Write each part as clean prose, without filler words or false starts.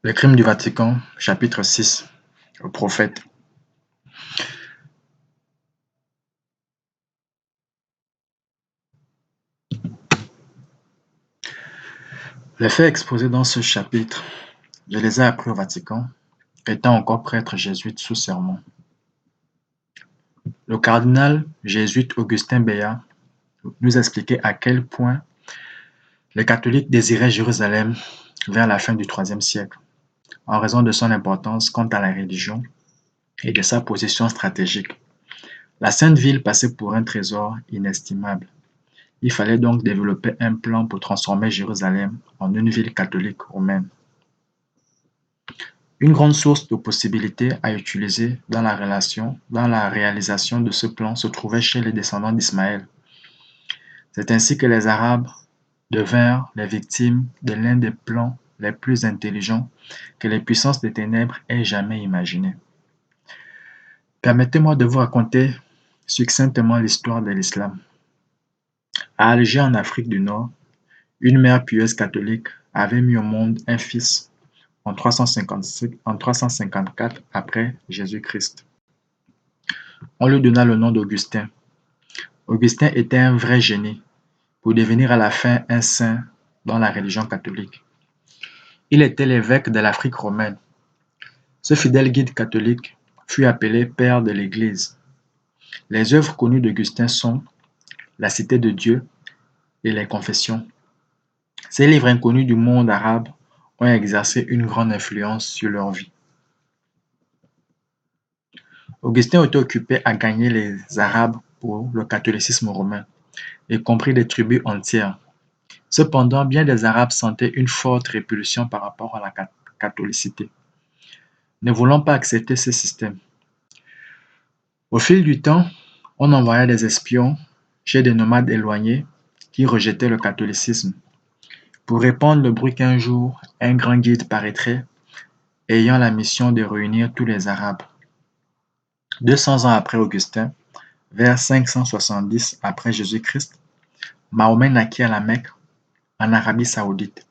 Les crimes du Vatican, chapitre 6, le prophète. Les faits exposés dans ce chapitre, je les ai appris au Vatican, étant encore prêtre jésuite sous serment. Le cardinal jésuite Augustin Béat nous expliquait à quel point les catholiques désiraient Jérusalem vers la fin du IIIe siècle, en raison de son importance quant à la religion et de sa position stratégique. La Sainte Ville passait pour un trésor inestimable. Il fallait donc développer un plan pour transformer Jérusalem en une ville catholique romaine. Une grande source de possibilités à utiliser dans la réalisation de ce plan se trouvait chez les descendants d'Ismaël. C'est ainsi que les Arabes devinrent les victimes de l'un des plans les plus intelligents que les puissances des ténèbres aient jamais imaginés. Permettez-moi de vous raconter succinctement l'histoire de l'islam. À Alger, en Afrique du Nord, une mère pieuse catholique avait mis au monde un fils en 354 après Jésus-Christ. On lui donna le nom d'Augustin. Augustin était un vrai génie pour devenir à la fin un saint dans la religion catholique. Il était l'évêque de l'Afrique romaine. Ce fidèle guide catholique fut appelé père de l'Église. Les œuvres connues d'Augustin sont La Cité de Dieu et les Confessions. Ces livres inconnus du monde arabe ont exercé une grande influence sur leur vie. Augustin était occupé à gagner les Arabes pour le catholicisme romain, y compris des tribus entières. Cependant, bien des Arabes sentaient une forte répulsion par rapport à la catholicité, ne voulant pas accepter ce système. Au fil du temps, on envoya des espions chez des nomades éloignés qui rejetaient le catholicisme, pour répandre le bruit qu'un jour, un grand guide paraîtrait, ayant la mission de réunir tous les Arabes. 200 ans après Augustin, vers 570 après Jésus-Christ, Mahomet naquit à la Mecque, en Arabie Saoudite.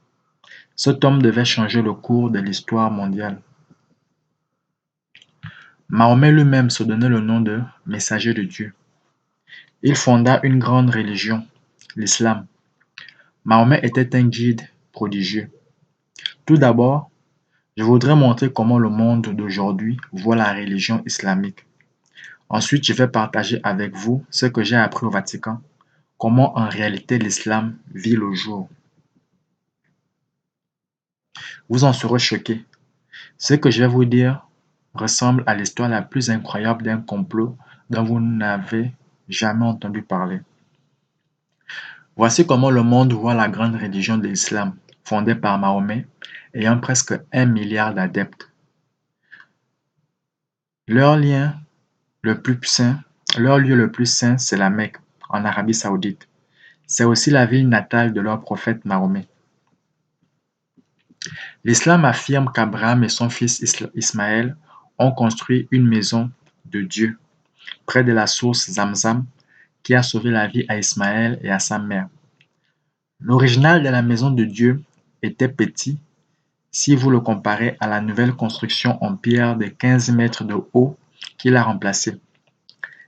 Cet homme devait changer le cours de l'histoire mondiale. Mahomet lui-même se donnait le nom de messager de Dieu. Il fonda une grande religion, l'islam. Mahomet était un guide prodigieux. Tout d'abord, je voudrais montrer comment le monde d'aujourd'hui voit la religion islamique. Ensuite, je vais partager avec vous ce que j'ai appris au Vatican, comment en réalité l'islam vit le jour. Vous en serez choqués. Ce que je vais vous dire ressemble à l'histoire la plus incroyable d'un complot dont vous n'avez jamais entendu parler. Voici comment le monde voit la grande religion de l'islam, fondée par Mahomet, ayant presque 1 milliard d'adeptes. Leur lieu le plus saint, c'est la Mecque, en Arabie Saoudite. C'est aussi la ville natale de leur prophète Mahomet. L'islam affirme qu'Abraham et son fils Ismaël ont construit une maison de Dieu près de la source Zamzam qui a sauvé la vie à Ismaël et à sa mère. L'original de la maison de Dieu était petit si vous le comparez à la nouvelle construction en pierre de 15 mètres de haut qui l'a remplacée.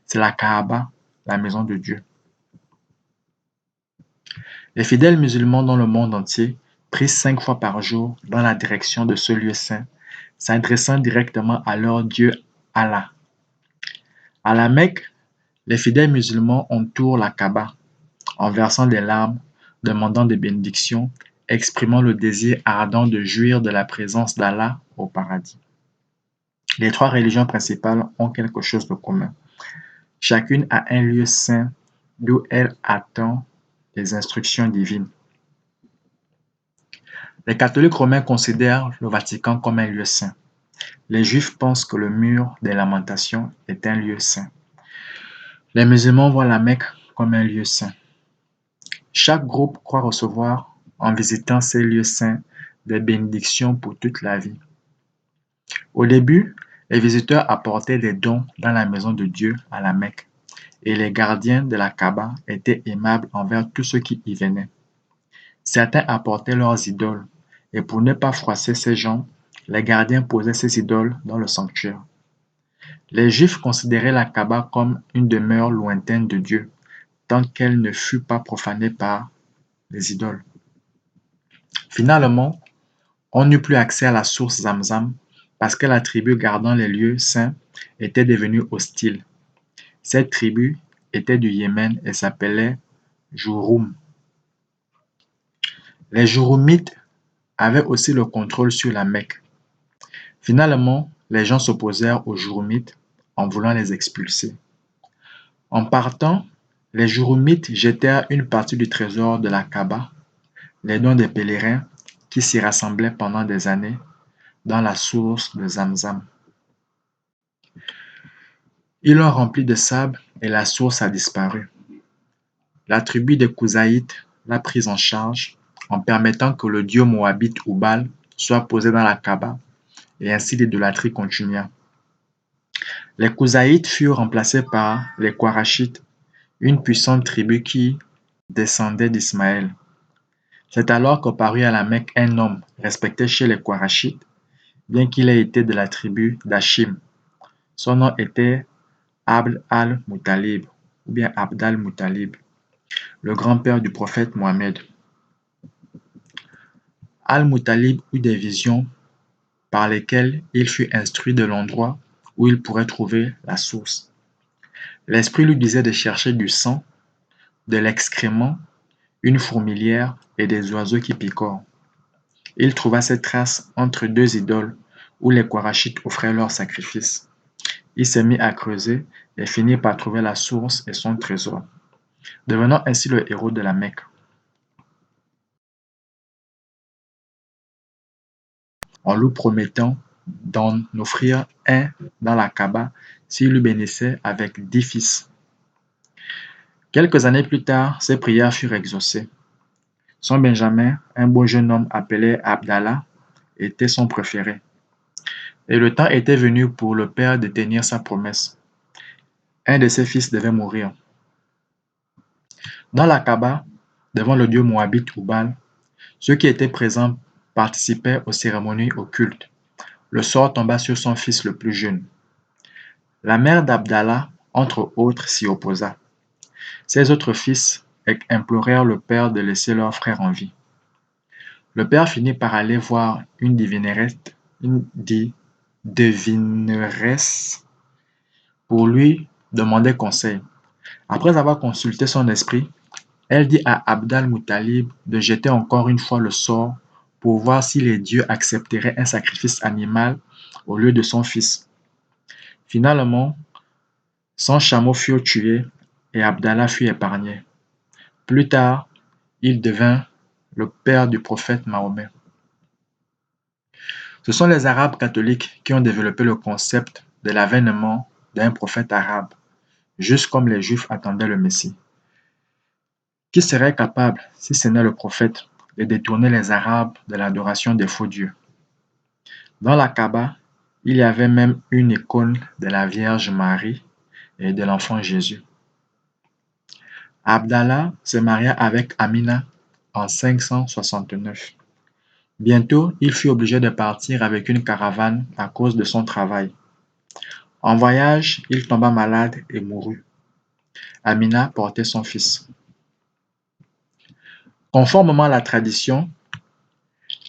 C'est la Kaaba, la maison de Dieu. Les fidèles musulmans dans le monde entier prient 5 fois par jour dans la direction de ce lieu saint, s'adressant directement à leur Dieu Allah. À la Mecque, les fidèles musulmans entourent la Kaaba en versant des larmes, demandant des bénédictions, exprimant le désir ardent de jouir de la présence d'Allah au paradis. Les 3 religions principales ont quelque chose de commun. Chacune a un lieu saint d'où elle attend les instructions divines. Les catholiques romains considèrent le Vatican comme un lieu saint. Les juifs pensent que le mur des lamentations est un lieu saint. Les musulmans voient la Mecque comme un lieu saint. Chaque groupe croit recevoir, en visitant ces lieux saints, des bénédictions pour toute la vie. Au début, les visiteurs apportaient des dons dans la maison de Dieu à la Mecque, et les gardiens de la Kaaba étaient aimables envers tous ceux qui y venaient. Certains apportaient leurs idoles, et pour ne pas froisser ces gens, les gardiens posaient ces idoles dans le sanctuaire. Les Juifs considéraient la Kaaba comme une demeure lointaine de Dieu, tant qu'elle ne fut pas profanée par les idoles. Finalement, on n'eut plus accès à la source Zamzam parce que la tribu gardant les lieux saints était devenue hostile. Cette tribu était du Yémen et s'appelait Jouroum. Les Jouroumites avaient aussi le contrôle sur la Mecque. Finalement, les gens s'opposèrent aux Jouroumites en voulant les expulser. En partant, les Jouroumites jetèrent une partie du trésor de la Kaaba, les dons des pèlerins qui s'y rassemblaient pendant des années, dans la source de Zamzam. Ils l'ont remplie de sable et la source a disparu. La tribu des Kouzaïtes l'a prise en charge en permettant que le dieu moabite Oubal soit posé dans la Kaaba et ainsi l'idolâtrie continua. Les Kouzaïtes furent remplacés par les Kourachites, une puissante tribu qui descendait d'Ismaël. C'est alors qu'apparut à la Mecque un homme respecté chez les Kourachites, bien qu'il ait été de la tribu d'Hachim. Son nom était Abd al-Muttalib ou bien Abd al-Muttalib, le grand-père du prophète Mohammed. Al-Muttalib eut des visions par lesquelles il fut instruit de l'endroit où il pourrait trouver la source. L'esprit lui disait de chercher du sang, de l'excrément, une fourmilière et des oiseaux qui picorent. Il trouva cette trace entre deux idoles où les Kourachites offraient leurs sacrifices. Il s'est mis à creuser et finit par trouver la source et son trésor, devenant ainsi le héros de la Mecque. En lui promettant d'en offrir un dans la Kaaba s'il lui bénissait avec 10 fils. Quelques années plus tard, ses prières furent exaucées. Son Benjamin, un beau jeune homme appelé Abdallah, était son préféré. Et le temps était venu pour le père de tenir sa promesse. Un de ses fils devait mourir. Dans la Kaaba, devant le dieu moabite Oubal, ceux qui étaient présents participaient aux cérémonies occultes. Le sort tomba sur son fils le plus jeune. La mère d'Abdallah, entre autres, s'y opposa. Ses autres fils implorèrent le père de laisser leur frère en vie. Le père finit par aller voir une devineresse pour lui demander conseil. Après avoir consulté son esprit, elle dit à Abd al-Muttalib de jeter encore une fois le sort pour voir si les dieux accepteraient un sacrifice animal au lieu de son fils. Finalement, 100 chameaux furent tués et Abdallah fut épargné. Plus tard, il devint le père du prophète Mahomet. Ce sont les Arabes catholiques qui ont développé le concept de l'avènement d'un prophète arabe, juste comme les Juifs attendaient le Messie. Qui serait capable, si ce n'est le prophète, de détourner les Arabes de l'adoration des faux dieux? Dans la Kaaba, il y avait même une icône de la Vierge Marie et de l'enfant Jésus. Abdallah se maria avec Amina en 569. Bientôt, il fut obligé de partir avec une caravane à cause de son travail. En voyage, il tomba malade et mourut. Amina portait son fils. Conformément à la tradition,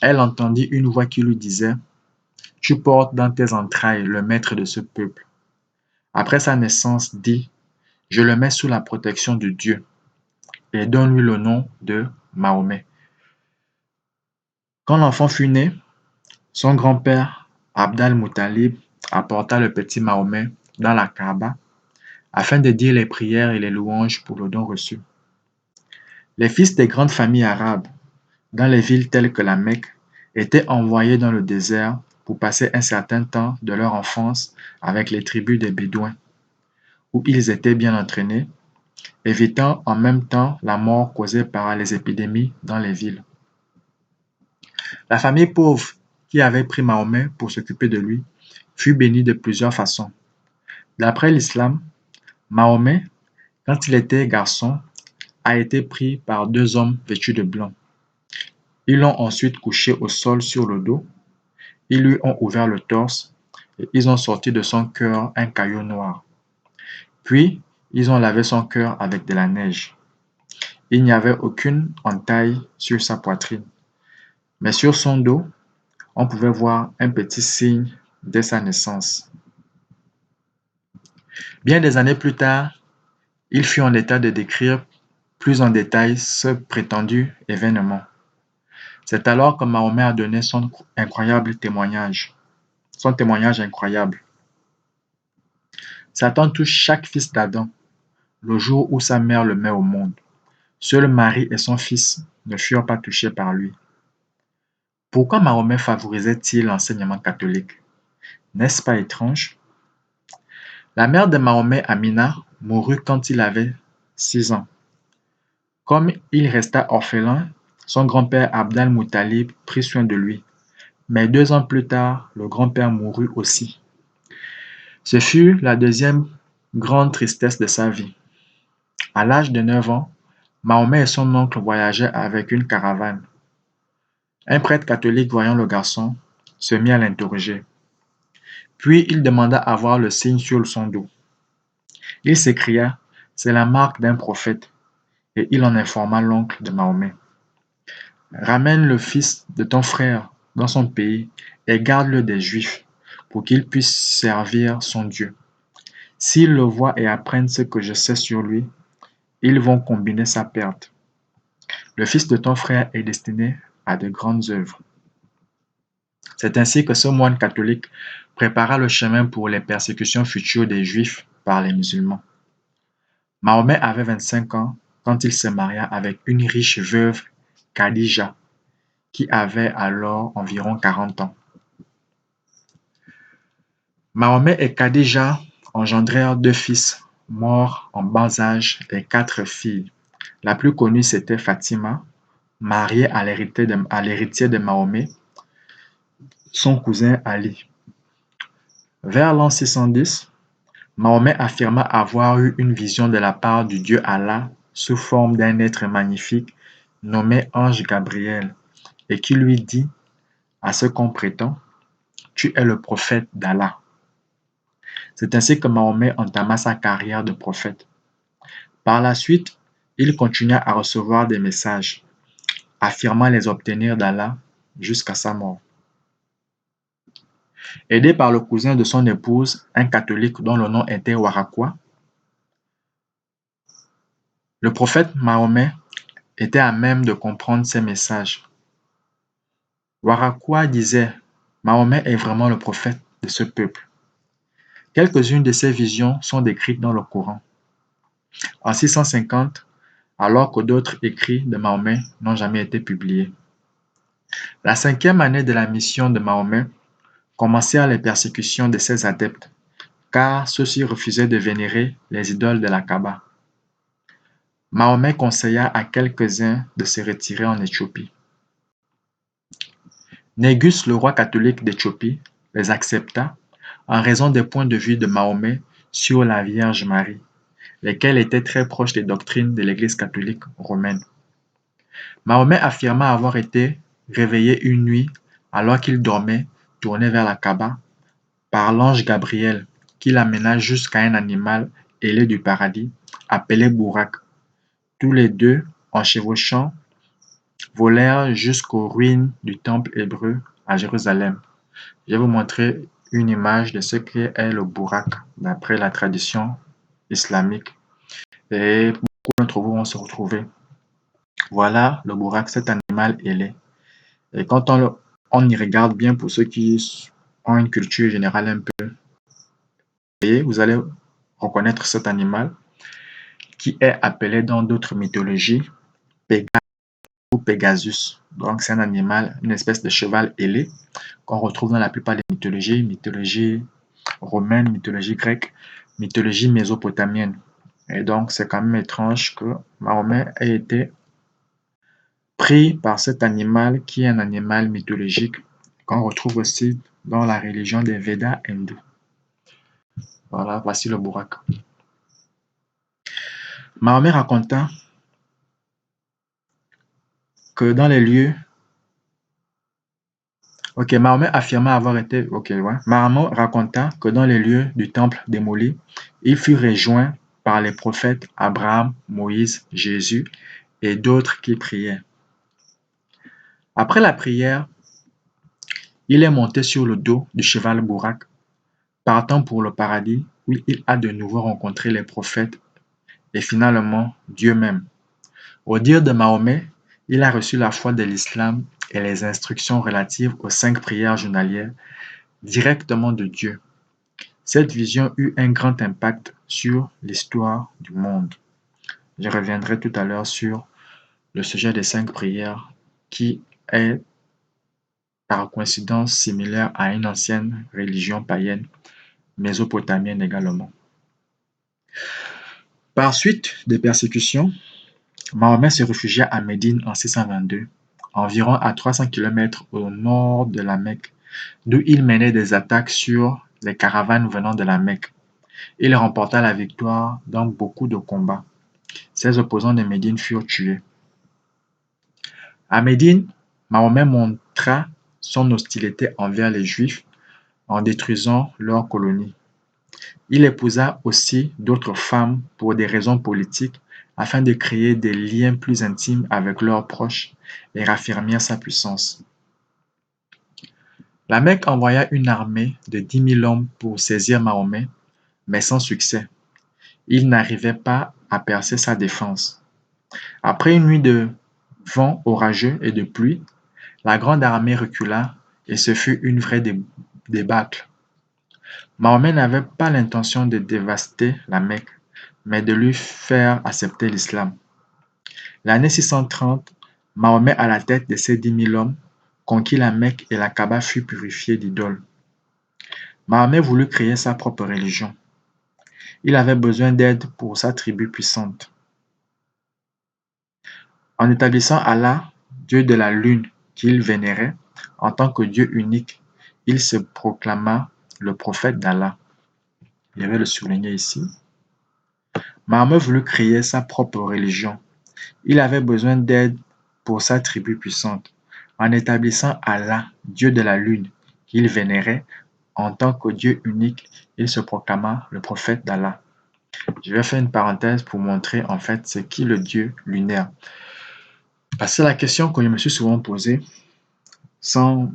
elle entendit une voix qui lui disait: Tu portes dans tes entrailles le maître de ce peuple. Après sa naissance, dit: Je le mets sous la protection de Dieu et donne-lui le nom de Mahomet. Quand l'enfant fut né, son grand-père, Abd al-Muttalib, apporta le petit Mahomet dans la Kaaba afin de dire les prières et les louanges pour le don reçu. Les fils des grandes familles arabes, dans les villes telles que la Mecque, étaient envoyés dans le désert pour passer un certain temps de leur enfance avec les tribus des Bédouins, où ils étaient bien entraînés, évitant en même temps la mort causée par les épidémies dans les villes. La famille pauvre qui avait pris Mahomet pour s'occuper de lui fut bénie de plusieurs façons. D'après l'islam, Mahomet, quand il était garçon, a été pris par deux hommes vêtus de blanc. Ils l'ont ensuite couché au sol sur le dos Ils lui ont ouvert le torse et ils ont sorti de son cœur un caillou noir. Puis, ils ont lavé son cœur avec de la neige. Il n'y avait aucune entaille sur sa poitrine, mais sur son dos, on pouvait voir un petit signe dès sa naissance. Bien des années plus tard, il fut en état de décrire plus en détail ce prétendu événement. C'est alors que Mahomet a donné son témoignage incroyable. Satan touche chaque fils d'Adam le jour où sa mère le met au monde. Seul Marie et son fils ne furent pas touchés par lui. Pourquoi Mahomet favorisait-il l'enseignement catholique? N'est-ce pas étrange? La mère de Mahomet, Amina, mourut quand il avait 6 ans. Comme il resta orphelin, son grand-père Abd al-Muttalib prit soin de lui. Mais 2 ans plus tard, le grand-père mourut aussi. Ce fut la deuxième grande tristesse de sa vie. À l'âge de 9 ans, Mahomet et son oncle voyageaient avec une caravane. Un prêtre catholique voyant le garçon se mit à l'interroger. Puis il demanda à voir le signe sur son dos. Il s'écria, c'est la marque d'un prophète, et il en informa l'oncle de Mahomet. Ramène le fils de ton frère dans son pays et garde-le des Juifs pour qu'il puisse servir son Dieu. S'ils le voient et apprennent ce que je sais sur lui, ils vont combiner sa perte. Le fils de ton frère est destiné à de grandes œuvres. C'est ainsi que ce moine catholique prépara le chemin pour les persécutions futures des Juifs par les musulmans. Mahomet avait 25 ans quand il se maria avec une riche veuve, Khadija, qui avait alors environ 40 ans. Mahomet et Khadija engendrèrent 2 fils, morts en bas âge, et 4 filles. La plus connue, c'était Fatima, mariée à l'héritier de Mahomet, son cousin Ali. Vers l'an 610, Mahomet affirma avoir eu une vision de la part du Dieu Allah sous forme d'un être magnifique nommé Ange Gabriel et qui lui dit, à ce qu'on prétend, tu es le prophète d'Allah. C'est ainsi que Mahomet entama sa carrière de prophète. Par la suite, il continua à recevoir des messages, affirmant les obtenir d'Allah jusqu'à sa mort. Aidé par le cousin de son épouse, un catholique dont le nom était Waraqua, le prophète Mahomet était à même de comprendre ces messages. Waraqua disait, Mahomet est vraiment le prophète de ce peuple. Quelques-unes de ces visions sont décrites dans le Coran. En 650, alors que d'autres écrits de Mahomet n'ont jamais été publiés. La 5e année de la mission de Mahomet commencèrent les persécutions de ses adeptes, car ceux-ci refusaient de vénérer les idoles de la Kaaba. Mahomet conseilla à quelques-uns de se retirer en Éthiopie. Négus, le roi catholique d'Éthiopie, les accepta en raison des points de vue de Mahomet sur la Vierge Marie, lesquels étaient très proches des doctrines de l'Église catholique romaine. Mahomet affirma avoir été réveillé une nuit alors qu'il dormait, tourné vers la Kaaba, par l'ange Gabriel, qui l'amena jusqu'à un animal ailé du paradis, appelé Bourak. Tous les deux, en chevauchant, volèrent jusqu'aux ruines du temple hébreu à Jérusalem. Je vais vous montrer une image de ce qu'est le Bourak d'après la tradition islamique. Et beaucoup d'entre vous vont se retrouver. Voilà le Bourak, cet animal ailé. Et quand on y regarde bien, pour ceux qui ont une culture générale un peu, vous allez reconnaître cet animal qui est appelé dans d'autres mythologies Pégase ou Pégasus. Donc c'est un animal, une espèce de cheval ailé qu'on retrouve dans la plupart des mythologies, mythologie romaine, mythologie grecque, mythologie mésopotamienne. Et donc c'est quand même étrange que Mahomet ait été pris par cet animal qui est un animal mythologique qu'on retrouve aussi dans la religion des Védas hindous. Voilà, voici le Bourak. Mahomet raconta que dans les lieux Ok, Mahomet affirma avoir été. Ok, ouais. Mahomet raconta que dans les lieux du temple démoli, il fut rejoint par les prophètes Abraham, Moïse, Jésus et d'autres qui priaient. Après la prière, il est monté sur le dos du cheval Bourak, partant pour le paradis, où il a de nouveau rencontré les prophètes et finalement Dieu même. Au dire de Mahomet, il a reçu la foi de l'islam et les instructions relatives aux 5 prières journalières directement de Dieu. Cette vision eut un grand impact sur l'histoire du monde. Je reviendrai tout à l'heure sur le sujet des 5 prières qui est par coïncidence similaire à une ancienne religion païenne, mésopotamienne également. Par suite des persécutions, Mahomet se réfugia à Médine en 622, environ à 300 km au nord de la Mecque, d'où il menait des attaques sur les caravanes venant de la Mecque. Il remporta la victoire dans beaucoup de combats. Ses opposants de Médine furent tués. À Médine, Mahomet montra son hostilité envers les Juifs en détruisant leurs colonies. Il épousa aussi d'autres femmes pour des raisons politiques afin de créer des liens plus intimes avec leurs proches et raffermir sa puissance. La Mecque envoya une armée de 10 000 hommes pour saisir Mahomet, mais sans succès. Il n'arrivait pas à percer sa défense. Après une nuit de vent orageux et de pluie, la grande armée recula et ce fut une vraie débâcle. Mahomet n'avait pas l'intention de dévaster la Mecque, mais de lui faire accepter l'islam. L'année 630, Mahomet, à la tête de ses 10 000 hommes, conquit la Mecque et la Kaaba fut purifiée d'idoles. Mahomet voulut créer sa propre religion. Il avait besoin d'aide pour sa tribu puissante. En établissant Allah, Dieu de la lune qu'il vénérait, en tant que Dieu unique, il se proclama le prophète d'Allah. Je vais le souligner ici. Mahomet voulut créer sa propre religion. Il avait besoin d'aide pour sa tribu puissante. En établissant Allah, Dieu de la lune, qu'il vénérait, en tant que Dieu unique, il se proclama le prophète d'Allah. Je vais faire une parenthèse pour montrer en fait c'est qui le Dieu lunaire. Parce que c'est la question que je me suis souvent posée, sans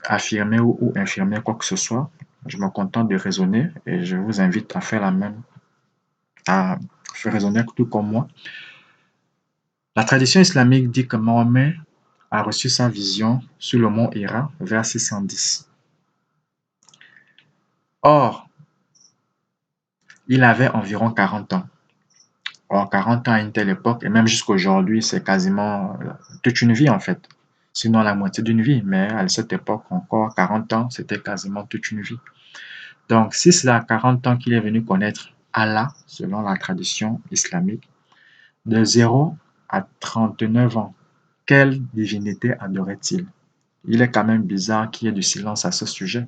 affirmer ou infirmer quoi que ce soit. Je me contente de raisonner et je vous invite à faire la même, à faire raisonner tout comme moi. La tradition islamique dit que Mahomet a reçu sa vision sur le mont Hira vers 610. Or, il avait environ 40 ans. Or, 40 ans à une telle époque, et même jusqu'à aujourd'hui, c'est quasiment toute une vie en fait. Sinon la moitié d'une vie, mais à cette époque encore, 40 ans, c'était quasiment toute une vie. Donc, si c'est à 40 ans qu'il est venu connaître Allah, selon la tradition islamique, de 0 à 39 ans, quelle divinité adorait-il? Il est quand même bizarre qu'il y ait du silence à ce sujet.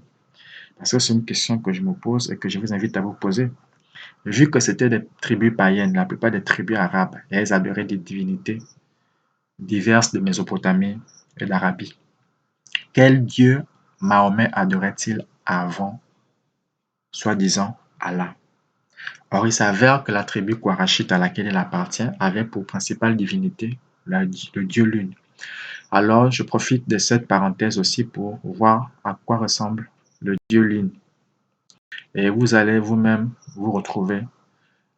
Parce que c'est une question que je me pose et que je vous invite à vous poser. Vu que c'était des tribus païennes, la plupart des tribus arabes, et elles adoraient des divinités diverses de Mésopotamie et d'Arabie. Quel dieu Mahomet adorait-il avant, soi-disant, Allah? Or, il s'avère que la tribu Qurayshite à laquelle il appartient avait pour principale divinité le dieu lune. Alors, je profite de cette parenthèse aussi pour voir à quoi ressemble le dieu lune. Et vous allez vous-même vous retrouver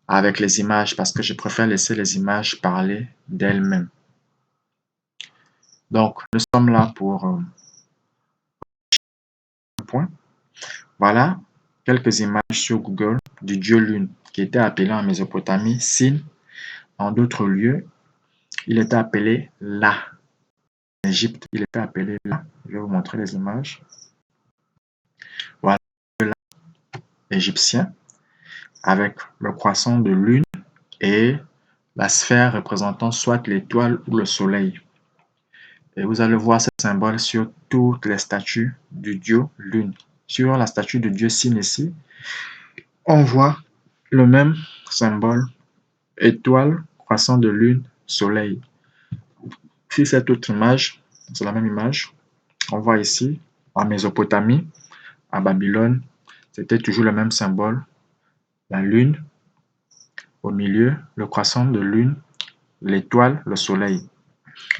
avec les images parce que je préfère laisser les images parler d'elles-mêmes. Donc, nous sommes là pour un point. Voilà quelques images sur Google du dieu lune qui était appelé en Mésopotamie Sin. En d'autres lieux, il était appelé La. En Égypte, il était appelé La. Je vais vous montrer les images. Voilà le La égyptien avec le croissant de lune et la sphère représentant soit l'étoile ou le soleil. Et vous allez voir ce symbole sur toutes les statues du dieu lune. Sur la statue de dieu Sin ici, on voit le même symbole, étoile, croissant de lune, soleil. Si cette autre image, c'est la même image, on voit ici En Mésopotamie, à Babylone, c'était toujours le même symbole, la lune au milieu, le croissant de lune, l'étoile, le soleil.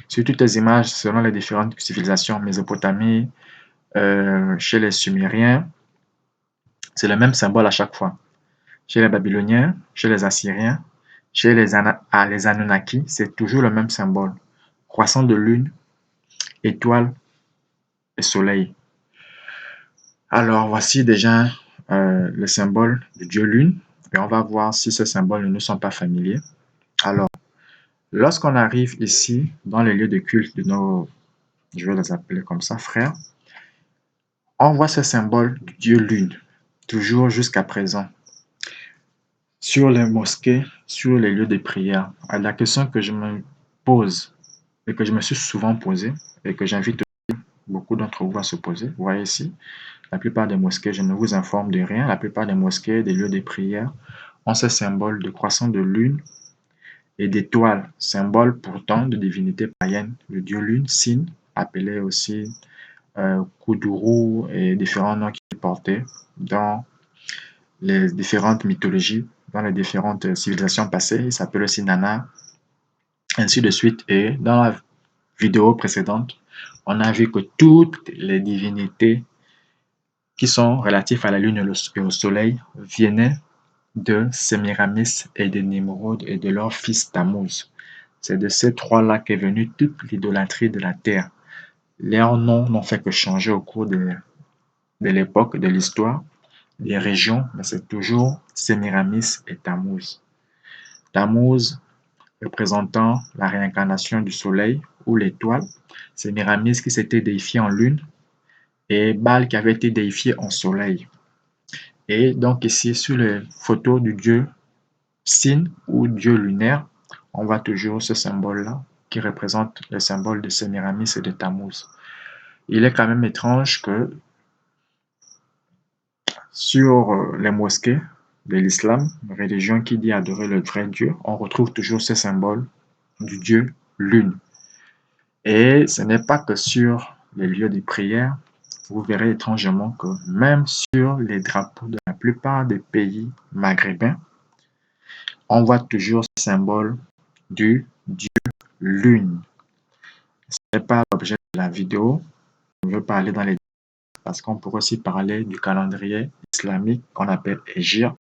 Sur toutes les images, selon les différentes civilisations, Mésopotamie, chez les Sumériens, c'est le même symbole à chaque fois. Chez les Babyloniens, chez les Assyriens, chez les Anunnaki, c'est toujours le même symbole. Croissant de lune, étoile et soleil. Alors, voici déjà le symbole du dieu lune. Et on va voir si ces symboles ne nous sont pas familiers. Alors, lorsqu'on arrive ici, dans les lieux de culte de nos, je vais les appeler comme ça, frères, on voit ce symbole du dieu lune, toujours jusqu'à présent, sur les mosquées, sur les lieux de prière. La question que je me pose et que je me suis souvent posée et que j'invite beaucoup d'entre vous à se poser, vous voyez ici, la plupart des mosquées, je ne vous informe de rien, la plupart des mosquées, des lieux de prière, ont ce symbole de croissant de lune et d'étoile, symbole pourtant de divinité païenne, le dieu lune, Sin, appelé aussi Kuduru et différents noms qu'il portait dans les différentes mythologies, dans les différentes civilisations passées. Il s'appelle aussi Nana, ainsi de suite. Et dans la vidéo précédente, on a vu que toutes les divinités qui sont relatives à la lune et au soleil venaient de Sémiramis et de Nimrod et de leur fils Tammuz. C'est de ces trois-là qu'est venue toute l'idolâtrie de la terre. Leurs noms n'ont fait que changer au cours de l'époque, de l'histoire, des régions, mais c'est toujours Sémiramis et Tammuz. Tammuz représentant la réincarnation du soleil ou l'étoile, Sémiramis qui s'était déifié en lune et Baal qui avait été déifié en soleil. Et donc ici, sur les photos du dieu Sin ou dieu lunaire, on voit toujours ce symbole-là qui représente le symbole de Sémiramis et de Tammuz. Il est quand même étrange que sur les mosquées de l'islam, religion qui dit adorer le vrai Dieu, on retrouve toujours ce symbole du dieu lune. Et ce n'est pas que sur les lieux de prière, vous verrez étrangement que même sur les drapeaux de la plupart des pays maghrébins, on voit toujours ce symbole du dieu lune. Ce n'est pas l'objet de la vidéo. Je veux parler dans les parce qu'on pourrait aussi parler du calendrier islamique qu'on appelle Hégire,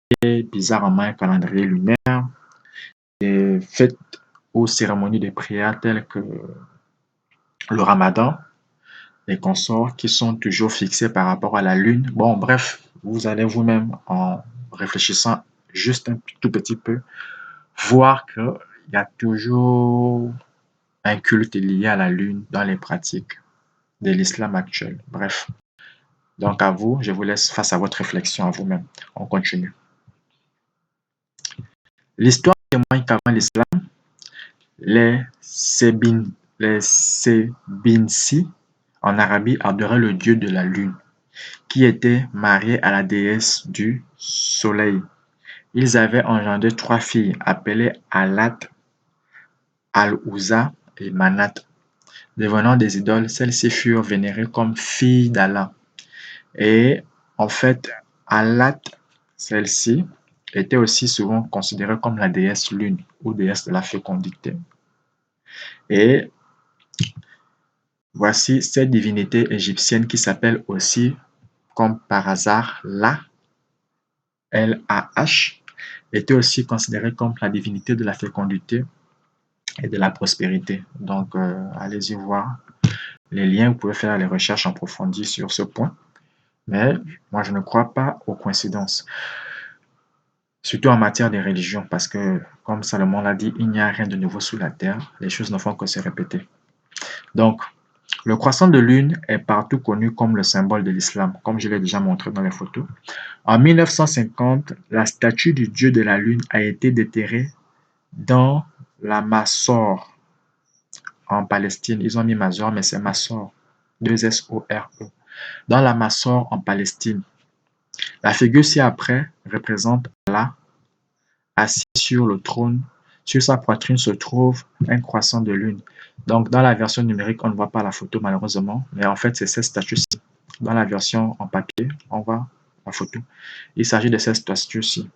qui est bizarrement un calendrier lunaire, des fêtes ou cérémonies de prière telles que le ramadan, les consorts qui sont toujours fixés par rapport à la lune. Bon, bref, vous allez vous-même, en réfléchissant juste un tout petit peu, voir qu'il y a toujours un culte lié à la lune dans les pratiques de l'islam actuel. Bref, donc à vous, je vous laisse face à votre réflexion à vous-même. On continue. L'histoire témoigne qu'avant l'islam, les Sebinsi en Arabie adoraient le dieu de la lune, qui était marié à la déesse du soleil. Ils avaient engendré trois filles appelées Alat, Al-Uzza et Manat. Devenant des idoles, celles-ci furent vénérées comme filles d'Allah. Et en fait, Alat, celle-ci, était aussi souvent considérée comme la déesse lune ou déesse de la fécondité. Et voici cette divinité égyptienne qui s'appelle aussi, comme par hasard, La, L-A-H, était aussi considérée comme la divinité de la fécondité et de la prospérité. Donc, allez-y voir les liens, vous pouvez faire les recherches en profondeur sur ce point. Mais moi, je ne crois pas aux coïncidences, surtout en matière de religion, parce que, comme Salomon l'a dit, il n'y a rien de nouveau sous la terre, les choses ne font que se répéter. Donc, le croissant de lune est partout connu comme le symbole de l'islam, comme je l'ai déjà montré dans les photos. En 1950, la statue du dieu de la lune a été déterrée dans la Masore, en Palestine. Ils ont mis Mazor, mais c'est Masore, 2-S-O-R-E. Dans la Masore, en Palestine. La figure ci-après représente Allah assis sur le trône Sur sa poitrine se trouve un croissant de lune. Donc, dans la version numérique, on ne voit pas la photo malheureusement, mais en fait, c'est cette statue-ci. Dans la version en papier, on voit la photo. Il s'agit de cette statue-ci.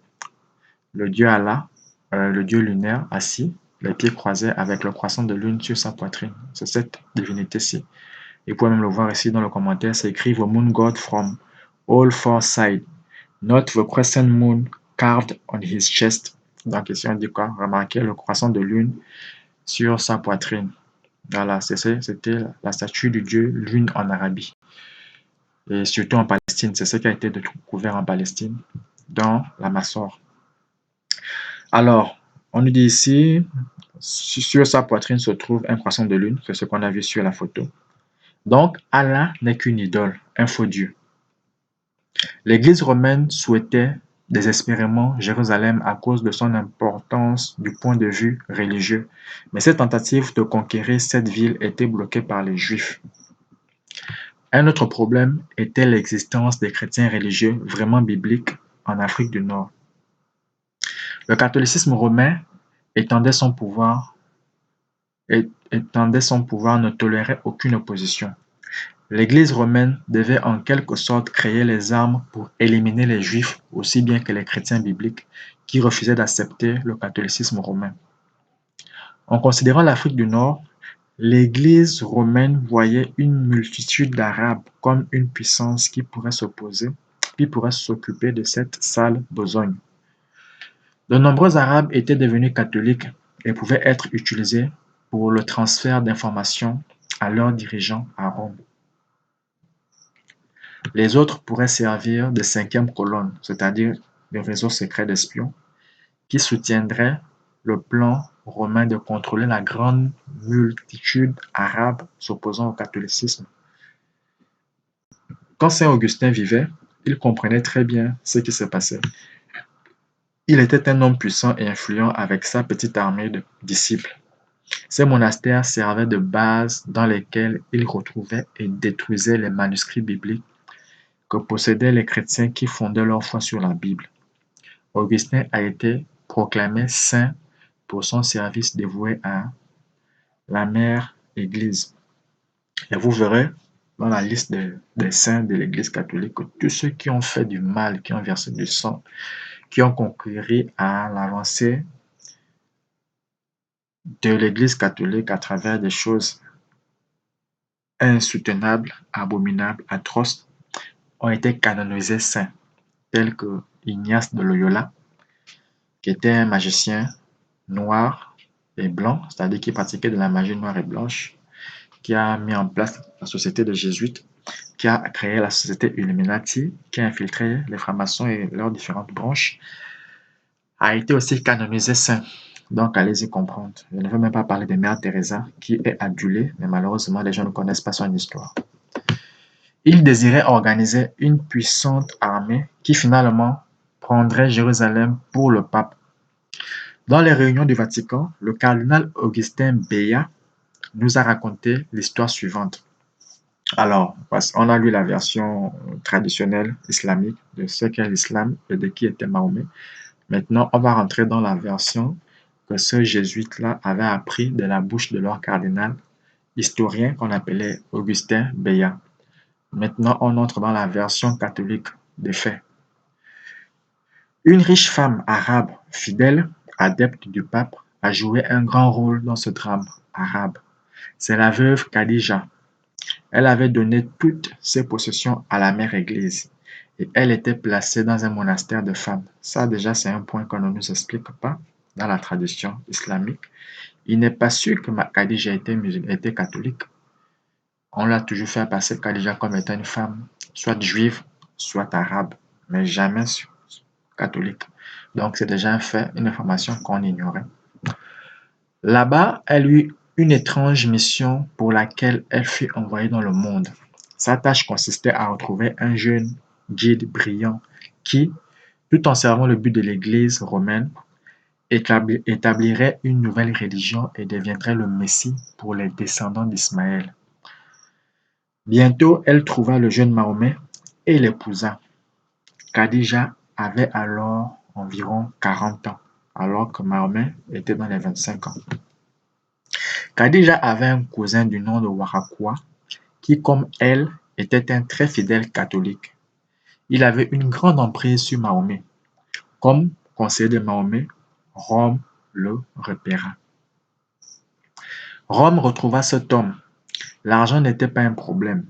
Le dieu Allah, le dieu lunaire, assis, les pieds croisés avec le croissant de lune sur sa poitrine. C'est cette divinité-ci. Et vous pouvez même le voir ici dans le commentaire, c'est écrit The moon god from all four sides, not the crescent moon carved on his chest. Donc ici on dit quoi? Remarquez le croissant de lune sur sa poitrine. Voilà, c'était la statue du dieu lune en Arabie. Et surtout en Palestine, c'est ce qui a été découvert en Palestine, dans la Massorre. Alors, on nous dit ici, sur sa poitrine se trouve un croissant de lune, c'est ce qu'on a vu sur la photo. Donc, Allah n'est qu'une idole, un faux dieu. L'Église romaine souhaitait désespérément Jérusalem à cause de son importance du point de vue religieux, mais cette tentative de conquérir cette ville était bloquée par les Juifs. Un autre problème était l'existence des chrétiens religieux vraiment bibliques en Afrique du Nord. Le catholicisme romain étendait son pouvoir, ne tolérait aucune opposition. L'Église romaine devait en quelque sorte créer les armes pour éliminer les Juifs aussi bien que les chrétiens bibliques qui refusaient d'accepter le catholicisme romain. En considérant l'Afrique du Nord, l'Église romaine voyait une multitude d'Arabes comme une puissance qui pourrait s'occuper de cette sale besogne. De nombreux Arabes étaient devenus catholiques et pouvaient être utilisés pour le transfert d'informations à leurs dirigeants à Rome. Les autres pourraient servir de cinquième colonne, c'est-à-dire le réseau secret d'espions, qui soutiendrait le plan romain de contrôler la grande multitude arabe s'opposant au catholicisme. Quand Saint Augustin vivait, il comprenait très bien ce qui se passait. Il était un homme puissant et influent avec sa petite armée de disciples. Ces monastères servaient de base dans lesquelles il retrouvait et détruisait les manuscrits bibliques que possédaient les chrétiens qui fondaient leur foi sur la Bible. Augustin a été proclamé saint pour son service dévoué à la mère Église. Et vous verrez dans la liste des saints de l'Église catholique que tous ceux qui ont fait du mal, qui ont versé du sang, qui ont concouru à l'avancée de l'Église catholique à travers des choses insoutenables, abominables, atroces, ont été canonisés saints, tels que Ignace de Loyola, qui était un magicien noir et blanc, c'est-à-dire qui pratiquait de la magie noire et blanche, qui a mis en place la société des Jésuites, qui a créé la société Illuminati, qui a infiltré les francs-maçons et leurs différentes branches, a été aussi canonisé saint. Donc, allez-y comprendre. Je ne veux même pas parler de Mère Teresa, qui est adulée, mais malheureusement, les gens ne connaissent pas son histoire. Il désirait organiser une puissante armée qui finalement prendrait Jérusalem pour le pape. Dans les réunions du Vatican, le cardinal Augustin Beya nous a raconté l'histoire suivante. Alors, on a lu la version traditionnelle islamique de ce qu'est l'islam et de qui était Mahomet. Maintenant, on va rentrer dans la version que ce jésuite-là avait appris de la bouche de leur cardinal historien qu'on appelait Augustin Beya. Maintenant, on entre dans la version catholique des faits. Une riche femme arabe fidèle, adepte du pape, a joué un grand rôle dans ce drame arabe. C'est la veuve Khadija. Elle avait donné toutes ses possessions à la mère Église et elle était placée dans un monastère de femmes. Ça déjà, c'est un point qu'on ne nous explique pas dans la tradition islamique. Il n'est pas sûr que Khadija était catholique. On l'a toujours fait passer Khadija comme étant une femme, soit juive, soit arabe, mais jamais catholique. Donc c'est déjà un fait, une information qu'on ignorait. Là-bas, elle eut une étrange mission pour laquelle elle fut envoyée dans le monde. Sa tâche consistait à retrouver un jeune guide brillant qui, tout en servant le but de l'Église romaine, établirait une nouvelle religion et deviendrait le Messie pour les descendants d'Ismaël. Bientôt, elle trouva le jeune Mahomet et l'épousa. Khadija avait alors environ 40 ans. alors que Mahomet était dans les 25 ans. Khadija avait un cousin du nom de Waraqwa qui, comme elle, était un très fidèle catholique. Il avait une grande emprise sur Mahomet. Comme conseiller de Mahomet, Rome le repéra. Rome retrouva cet homme. L'argent n'était pas un problème.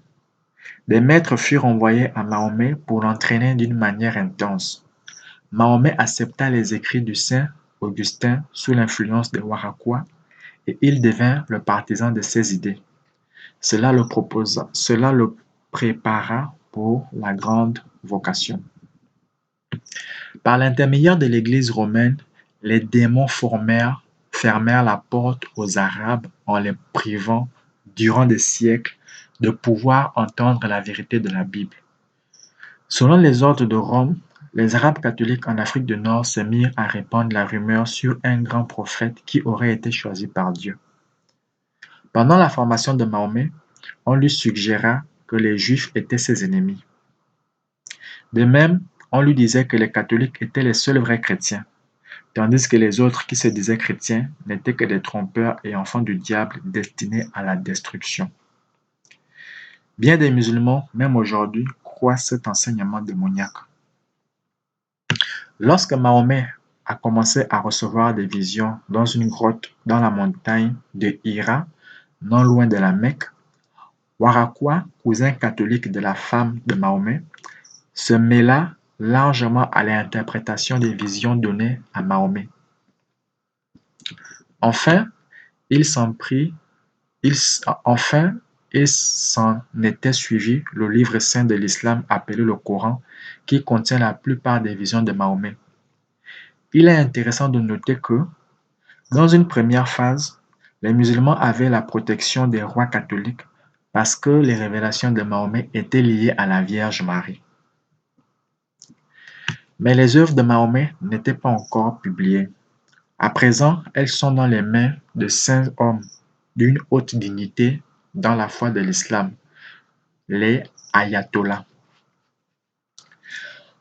Des maîtres furent envoyés à Mahomet pour l'entraîner d'une manière intense. Mahomet accepta les écrits du saint Augustin sous l'influence de Waraqwa et il devint le partisan de ses idées. Cela le prépara pour la grande vocation. Par l'intermédiaire de l'Église romaine, les démons fermèrent la porte aux Arabes en les privant, durant des siècles, de pouvoir entendre la vérité de la Bible. Selon les ordres de Rome, les Arabes catholiques en Afrique du Nord se mirent à répandre la rumeur sur un grand prophète qui aurait été choisi par Dieu. Pendant la formation de Mahomet, on lui suggéra que les Juifs étaient ses ennemis. De même, on lui disait que les catholiques étaient les seuls vrais chrétiens, tandis que les autres qui se disaient chrétiens n'étaient que des trompeurs et enfants du diable destinés à la destruction. Bien des musulmans, même aujourd'hui, croient cet enseignement démoniaque. Lorsque Mahomet a commencé à recevoir des visions dans une grotte dans la montagne de Hira, non loin de la Mecque, Waraqwa, cousin catholique de la femme de Mahomet, se mêla largement à l'interprétation des visions données à Mahomet. Enfin, il s'en était suivi le livre saint de l'islam appelé le Coran, qui contient la plupart des visions de Mahomet. Il est intéressant de noter que, dans une première phase, les musulmans avaient la protection des rois catholiques parce que les révélations de Mahomet étaient liées à la Vierge Marie. Mais les œuvres de Mahomet n'étaient pas encore publiées. À présent, elles sont dans les mains de saints hommes d'une haute dignité dans la foi de l'islam, les ayatollahs.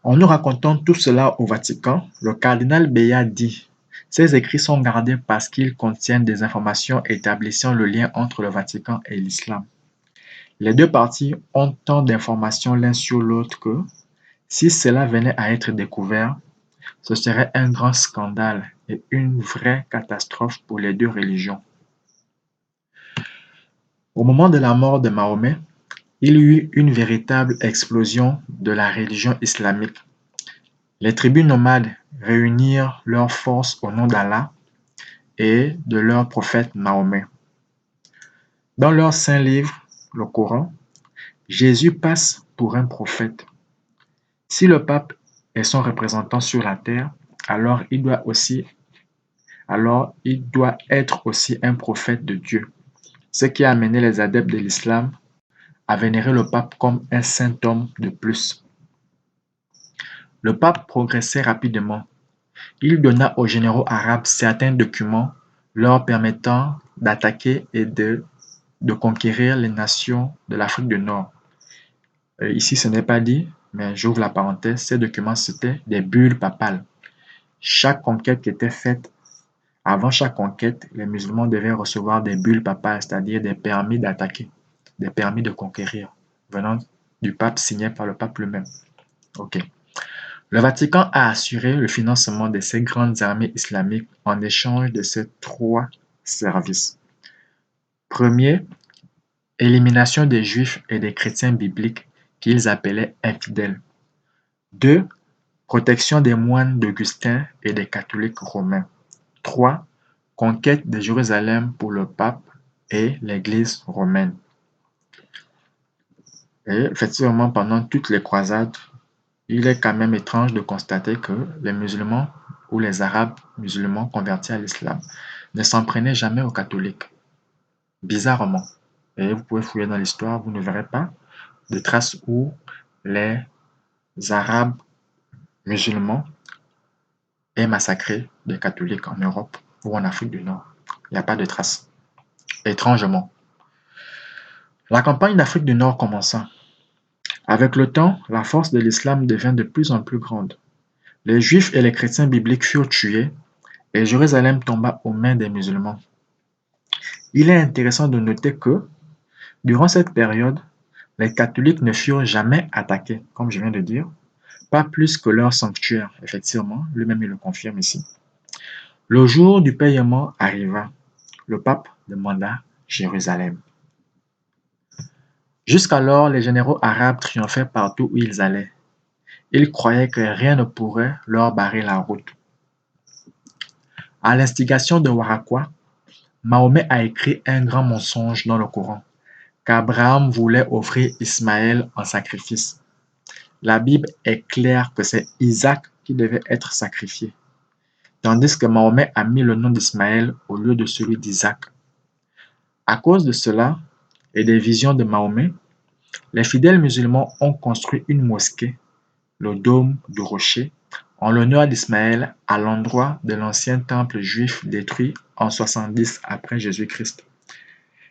En nous racontant tout cela au Vatican, le cardinal Béat dit: ces écrits sont gardés parce qu'ils contiennent des informations établissant le lien entre le Vatican et l'islam. Les deux parties ont tant d'informations l'un sur l'autre que, si cela venait à être découvert, ce serait un grand scandale et une vraie catastrophe pour les deux religions. Au moment de la mort de Mahomet, il y eut une véritable explosion de la religion islamique. Les tribus nomades réunirent leurs forces au nom d'Allah et de leur prophète Mahomet. Dans leur saint livre, le Coran, Jésus passe pour un prophète. Si le pape est son représentant sur la terre, alors il doit être aussi un prophète de Dieu, ce qui a amené les adeptes de l'islam à vénérer le pape comme un saint homme de plus. Le pape progressait rapidement. Il donna aux généraux arabes certains documents leur permettant d'attaquer et de conquérir les nations de l'Afrique du Nord. Ici, ce n'est pas dit, mais j'ouvre la parenthèse, ces documents, c'était des bulles papales. Chaque conquête qui était faite, avant chaque conquête, les musulmans devaient recevoir des bulles papales, c'est-à-dire des permis d'attaquer, des permis de conquérir, venant du pape, signé par le pape lui-même. Ok. Le Vatican a assuré le financement de ces grandes armées islamiques en échange de ces trois services. Premier, élimination des juifs et des chrétiens bibliques qu'ils appelaient infidèles. 2. Protection des moines d'Augustin et des catholiques romains. 3. Conquête de Jérusalem pour le pape et l'Église romaine. Et effectivement, pendant toutes les croisades, il est quand même étrange de constater que les musulmans ou les arabes musulmans convertis à l'islam ne s'en prenaient jamais aux catholiques. Bizarrement. Et vous pouvez fouiller dans l'histoire, vous ne verrez pas de traces où les arabes musulmans aient massacré des catholiques en Europe ou en Afrique du Nord. Il n'y a pas de traces. Étrangement. La campagne d'Afrique du Nord commença. Avec le temps, la force de l'islam devint de plus en plus grande. Les juifs et les chrétiens bibliques furent tués et Jérusalem tomba aux mains des musulmans. Il est intéressant de noter que, durant cette période, les catholiques ne furent jamais attaqués, comme je viens de dire, pas plus que leur sanctuaire, effectivement, lui-même il le confirme ici. Le jour du paiement arriva, le pape demanda Jérusalem. Jusqu'alors, les généraux arabes triomphaient partout où ils allaient. Ils croyaient que rien ne pourrait leur barrer la route. À l'instigation de Waraqua, Mahomet a écrit un grand mensonge dans le Coran, qu'Abraham voulait offrir Ismaël en sacrifice. La Bible est claire que c'est Isaac qui devait être sacrifié, tandis que Mahomet a mis le nom d'Ismaël au lieu de celui d'Isaac. À cause de cela et des visions de Mahomet, les fidèles musulmans ont construit une mosquée, le dôme du rocher, en l'honneur d'Ismaël à l'endroit de l'ancien temple juif détruit en 70 après Jésus-Christ,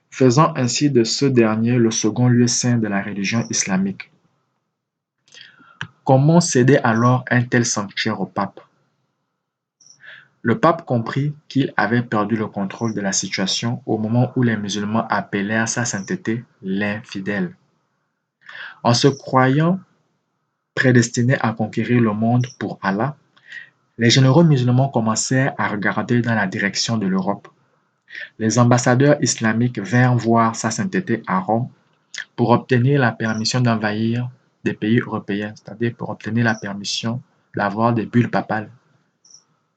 faisant ainsi de ce dernier le second lieu saint de la religion islamique. Comment céder alors un tel sanctuaire au pape? Le pape comprit qu'il avait perdu le contrôle de la situation au moment où les musulmans appelèrent sa sainteté l'infidèle. En se croyant prédestinés à conquérir le monde pour Allah, les généraux musulmans commencèrent à regarder dans la direction de l'Europe. Les ambassadeurs islamiques vinrent voir sa sainteté à Rome pour obtenir la permission d'envahir des pays européens, c'est-à-dire pour obtenir la permission d'avoir des bulles papales.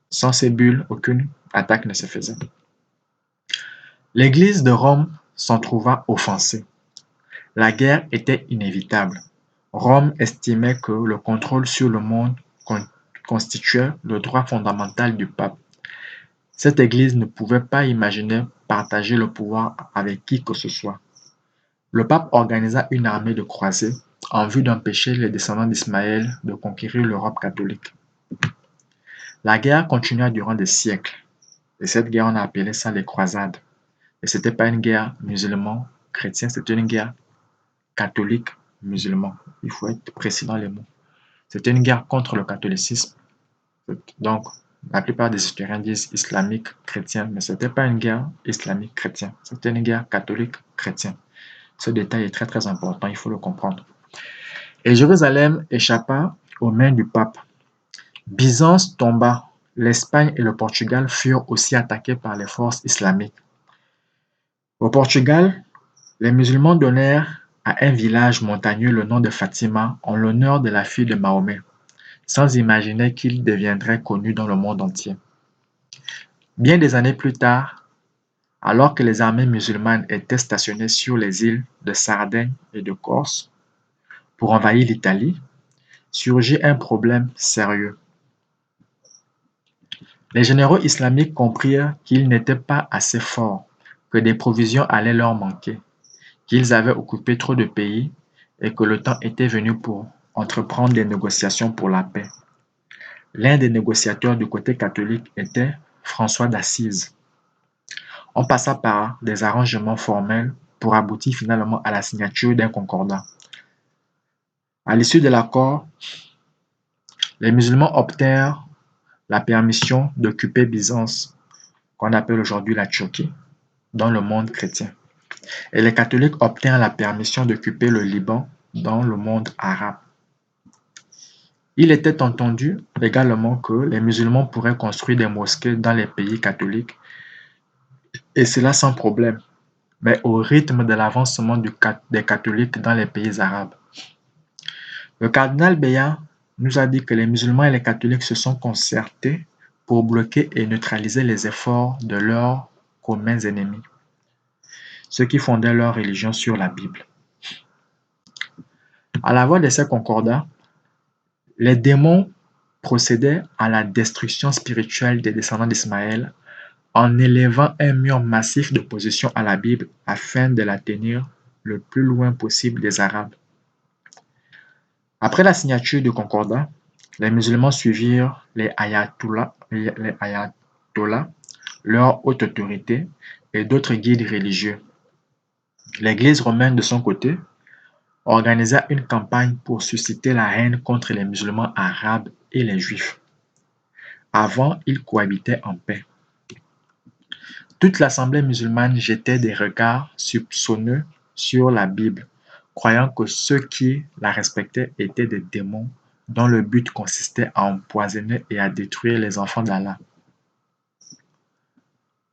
Sans ces bulles, aucune attaque ne se faisait. L'Église de Rome s'en trouva offensée. La guerre était inévitable. Rome estimait que le contrôle sur le monde constituait le droit fondamental du pape. Cette Église ne pouvait pas imaginer partager le pouvoir avec qui que ce soit. Le pape organisa une armée de croisés en vue d'empêcher les descendants d'Ismaël de conquérir l'Europe catholique. La guerre continua durant des siècles. Et cette guerre, on a appelé ça les croisades. Et ce n'était pas une guerre musulman-chrétienne, c'était une guerre catholique-musulman. Il faut être précis dans les mots. C'était une guerre contre le catholicisme. Donc, la plupart des historiens disent islamique chrétien, mais ce n'était pas une guerre islamique chrétienne. C'était une guerre catholique chrétienne. Ce détail est très très important, il faut le comprendre. Et Jérusalem échappa aux mains du pape. Byzance tomba. L'Espagne et le Portugal furent aussi attaqués par les forces islamiques. Au Portugal, les musulmans donnèrent à un village montagneux le nom de Fatima en l'honneur de la fille de Mahomet, sans imaginer qu'il deviendrait connu dans le monde entier. Bien des années plus tard, alors que les armées musulmanes étaient stationnées sur les îles de Sardaigne et de Corse pour envahir l'Italie, surgit un problème sérieux. Les généraux islamiques comprirent qu'ils n'étaient pas assez forts, que des provisions allaient leur manquer, qu'ils avaient occupé trop de pays et que le temps était venu pour entreprendre des négociations pour la paix. L'un des négociateurs du côté catholique était François d'Assise. On passa par des arrangements formels pour aboutir finalement à la signature d'un concordat. À l'issue de l'accord, les musulmans obtinrent la permission d'occuper Byzance, qu'on appelle aujourd'hui la Turquie, dans le monde chrétien. Et les catholiques obtinrent la permission d'occuper le Liban dans le monde arabe. Il était entendu également que les musulmans pourraient construire des mosquées dans les pays catholiques, et cela sans problème, mais au rythme de l'avancement des catholiques dans les pays arabes. Le cardinal Béat nous a dit que les musulmans et les catholiques se sont concertés pour bloquer et neutraliser les efforts de leurs communs ennemis, ceux qui fondaient leur religion sur la Bible. À la voix de ces concordats, les démons procédaient à la destruction spirituelle des descendants d'Ismaël en élevant un mur massif d'opposition à la Bible afin de la tenir le plus loin possible des Arabes. Après la signature du concordat, les musulmans suivirent les ayatollahs, leur haute autorité et d'autres guides religieux. L'Église romaine, de son côté, organisa une campagne pour susciter la haine contre les musulmans arabes et les juifs. Avant, ils cohabitaient en paix. Toute l'assemblée musulmane jetait des regards soupçonneux sur la Bible, croyant que ceux qui la respectaient étaient des démons dont le but consistait à empoisonner et à détruire les enfants d'Allah.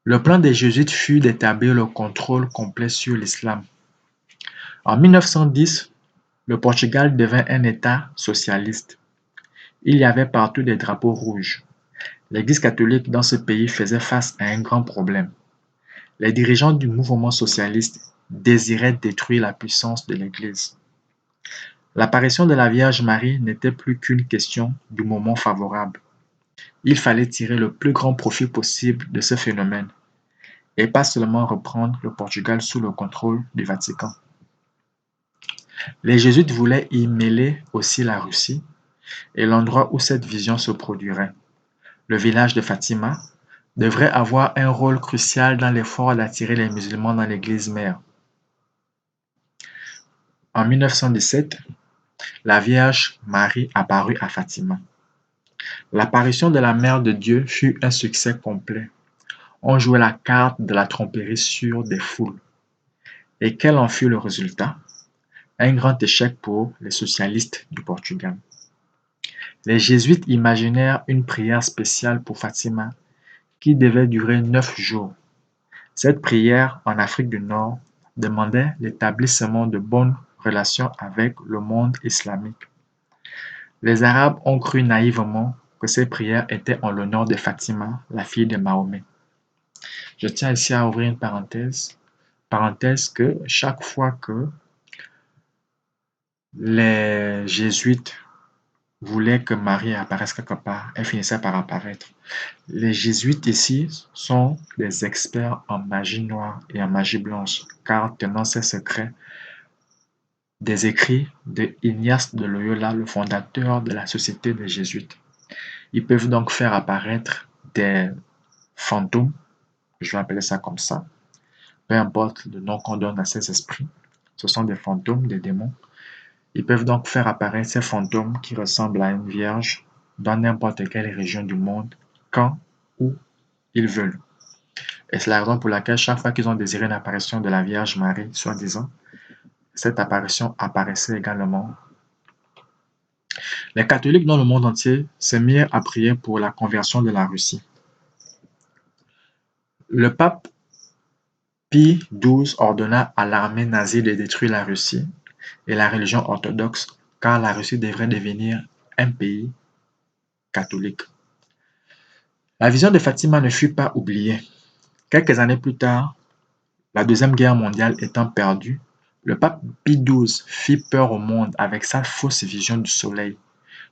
Le plan des jésuites fut d'établir le contrôle complet sur l'islam. En 1910, le Portugal devint un État socialiste. Il y avait partout des drapeaux rouges. L'Église catholique dans ce pays faisait face à un grand problème. Les dirigeants du mouvement socialiste désiraient détruire la puissance de l'Église. L'apparition de la Vierge Marie n'était plus qu'une question du moment favorable. Il fallait tirer le plus grand profit possible de ce phénomène et pas seulement reprendre le Portugal sous le contrôle du Vatican. Les jésuites voulaient y mêler aussi la Russie et l'endroit où cette vision se produirait. Le village de Fatima devrait avoir un rôle crucial dans l'effort d'attirer les musulmans dans l'église mère. En 1917, la Vierge Marie apparut à Fatima. L'apparition de la Mère de Dieu fut un succès complet. On jouait la carte de la tromperie sur des foules. Et quel en fut le résultat? Un grand échec pour les socialistes du Portugal. Les jésuites imaginèrent une prière spéciale pour Fatima qui devait durer 9 jours. Cette prière en Afrique du Nord demandait l'établissement de bonnes relations avec le monde islamique. Les Arabes ont cru naïvement que ces prières étaient en l'honneur de Fatima, la fille de Mahomet. Je tiens ici à ouvrir une parenthèse que chaque fois que les jésuites voulaient que Marie apparaisse quelque part, elle finissait par apparaître. Les jésuites ici sont des experts en magie noire et en magie blanche, car tenant ces secrets des écrits de Ignace de Loyola, le fondateur de la Société des Jésuites. Ils peuvent donc faire apparaître des fantômes, je vais appeler ça comme ça, peu importe le nom qu'on donne à ces esprits, ce sont des fantômes, des démons. Ils peuvent donc faire apparaître ces fantômes qui ressemblent à une vierge dans n'importe quelle région du monde, quand, où ils veulent. Et c'est la raison pour laquelle chaque fois qu'ils ont désiré une apparition de la Vierge Marie, soi-disant, cette apparition apparaissait également. Les catholiques dans le monde entier se mirent à prier pour la conversion de la Russie. Le pape Pie XII ordonna à l'armée nazie de détruire la Russie et la religion orthodoxe, car la Russie devrait devenir un pays catholique. La vision de Fatima ne fut pas oubliée. Quelques années plus tard, la Deuxième Guerre mondiale étant perdue, le pape Pie XII fit peur au monde avec sa fausse vision du soleil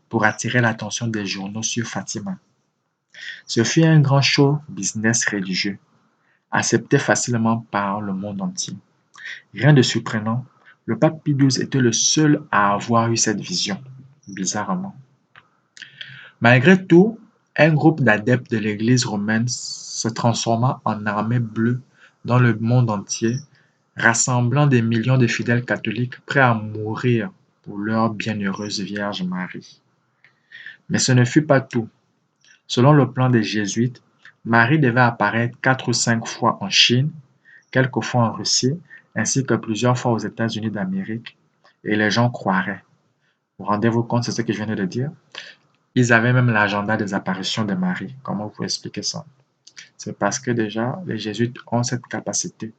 pour attirer l'attention des journaux sur Fatima. Ce fut un grand show business religieux, accepté facilement par le monde entier. Rien de surprenant, le pape Pie XII était le seul à avoir eu cette vision, bizarrement. Malgré tout, un groupe d'adeptes de l'Église romaine se transforma en armée bleue dans le monde entier, rassemblant des millions de fidèles catholiques prêts à mourir pour leur bienheureuse Vierge Marie. Mais ce ne fut pas tout. Selon le plan des jésuites, Marie devait apparaître 4 ou 5 fois en Chine, quelques fois en Russie, ainsi que plusieurs fois aux États-Unis d'Amérique, et les gens croiraient. Vous rendez-vous compte, c'est ce que je viens de dire? Ils avaient même l'agenda des apparitions de Marie. Comment vous pouvez expliquer ça? C'est parce que déjà, les jésuites ont cette capacité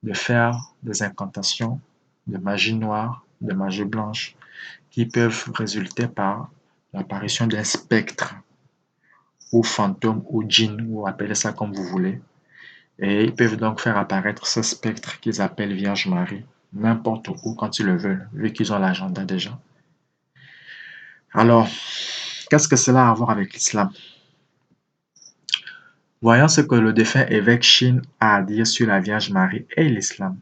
de faire des incantations, de magie noire, de magie blanche, qui peuvent résulter par l'apparition d'un spectre, ou fantôme, ou djinn, ou appelez ça comme vous voulez. Et ils peuvent donc faire apparaître ce spectre qu'ils appellent Vierge Marie, n'importe où quand ils le veulent, vu qu'ils ont l'agenda déjà. Alors, qu'est-ce que cela a à voir avec l'islam? Voyons ce que le défunt évêque Shin a à dire sur la Vierge Marie et l'islam.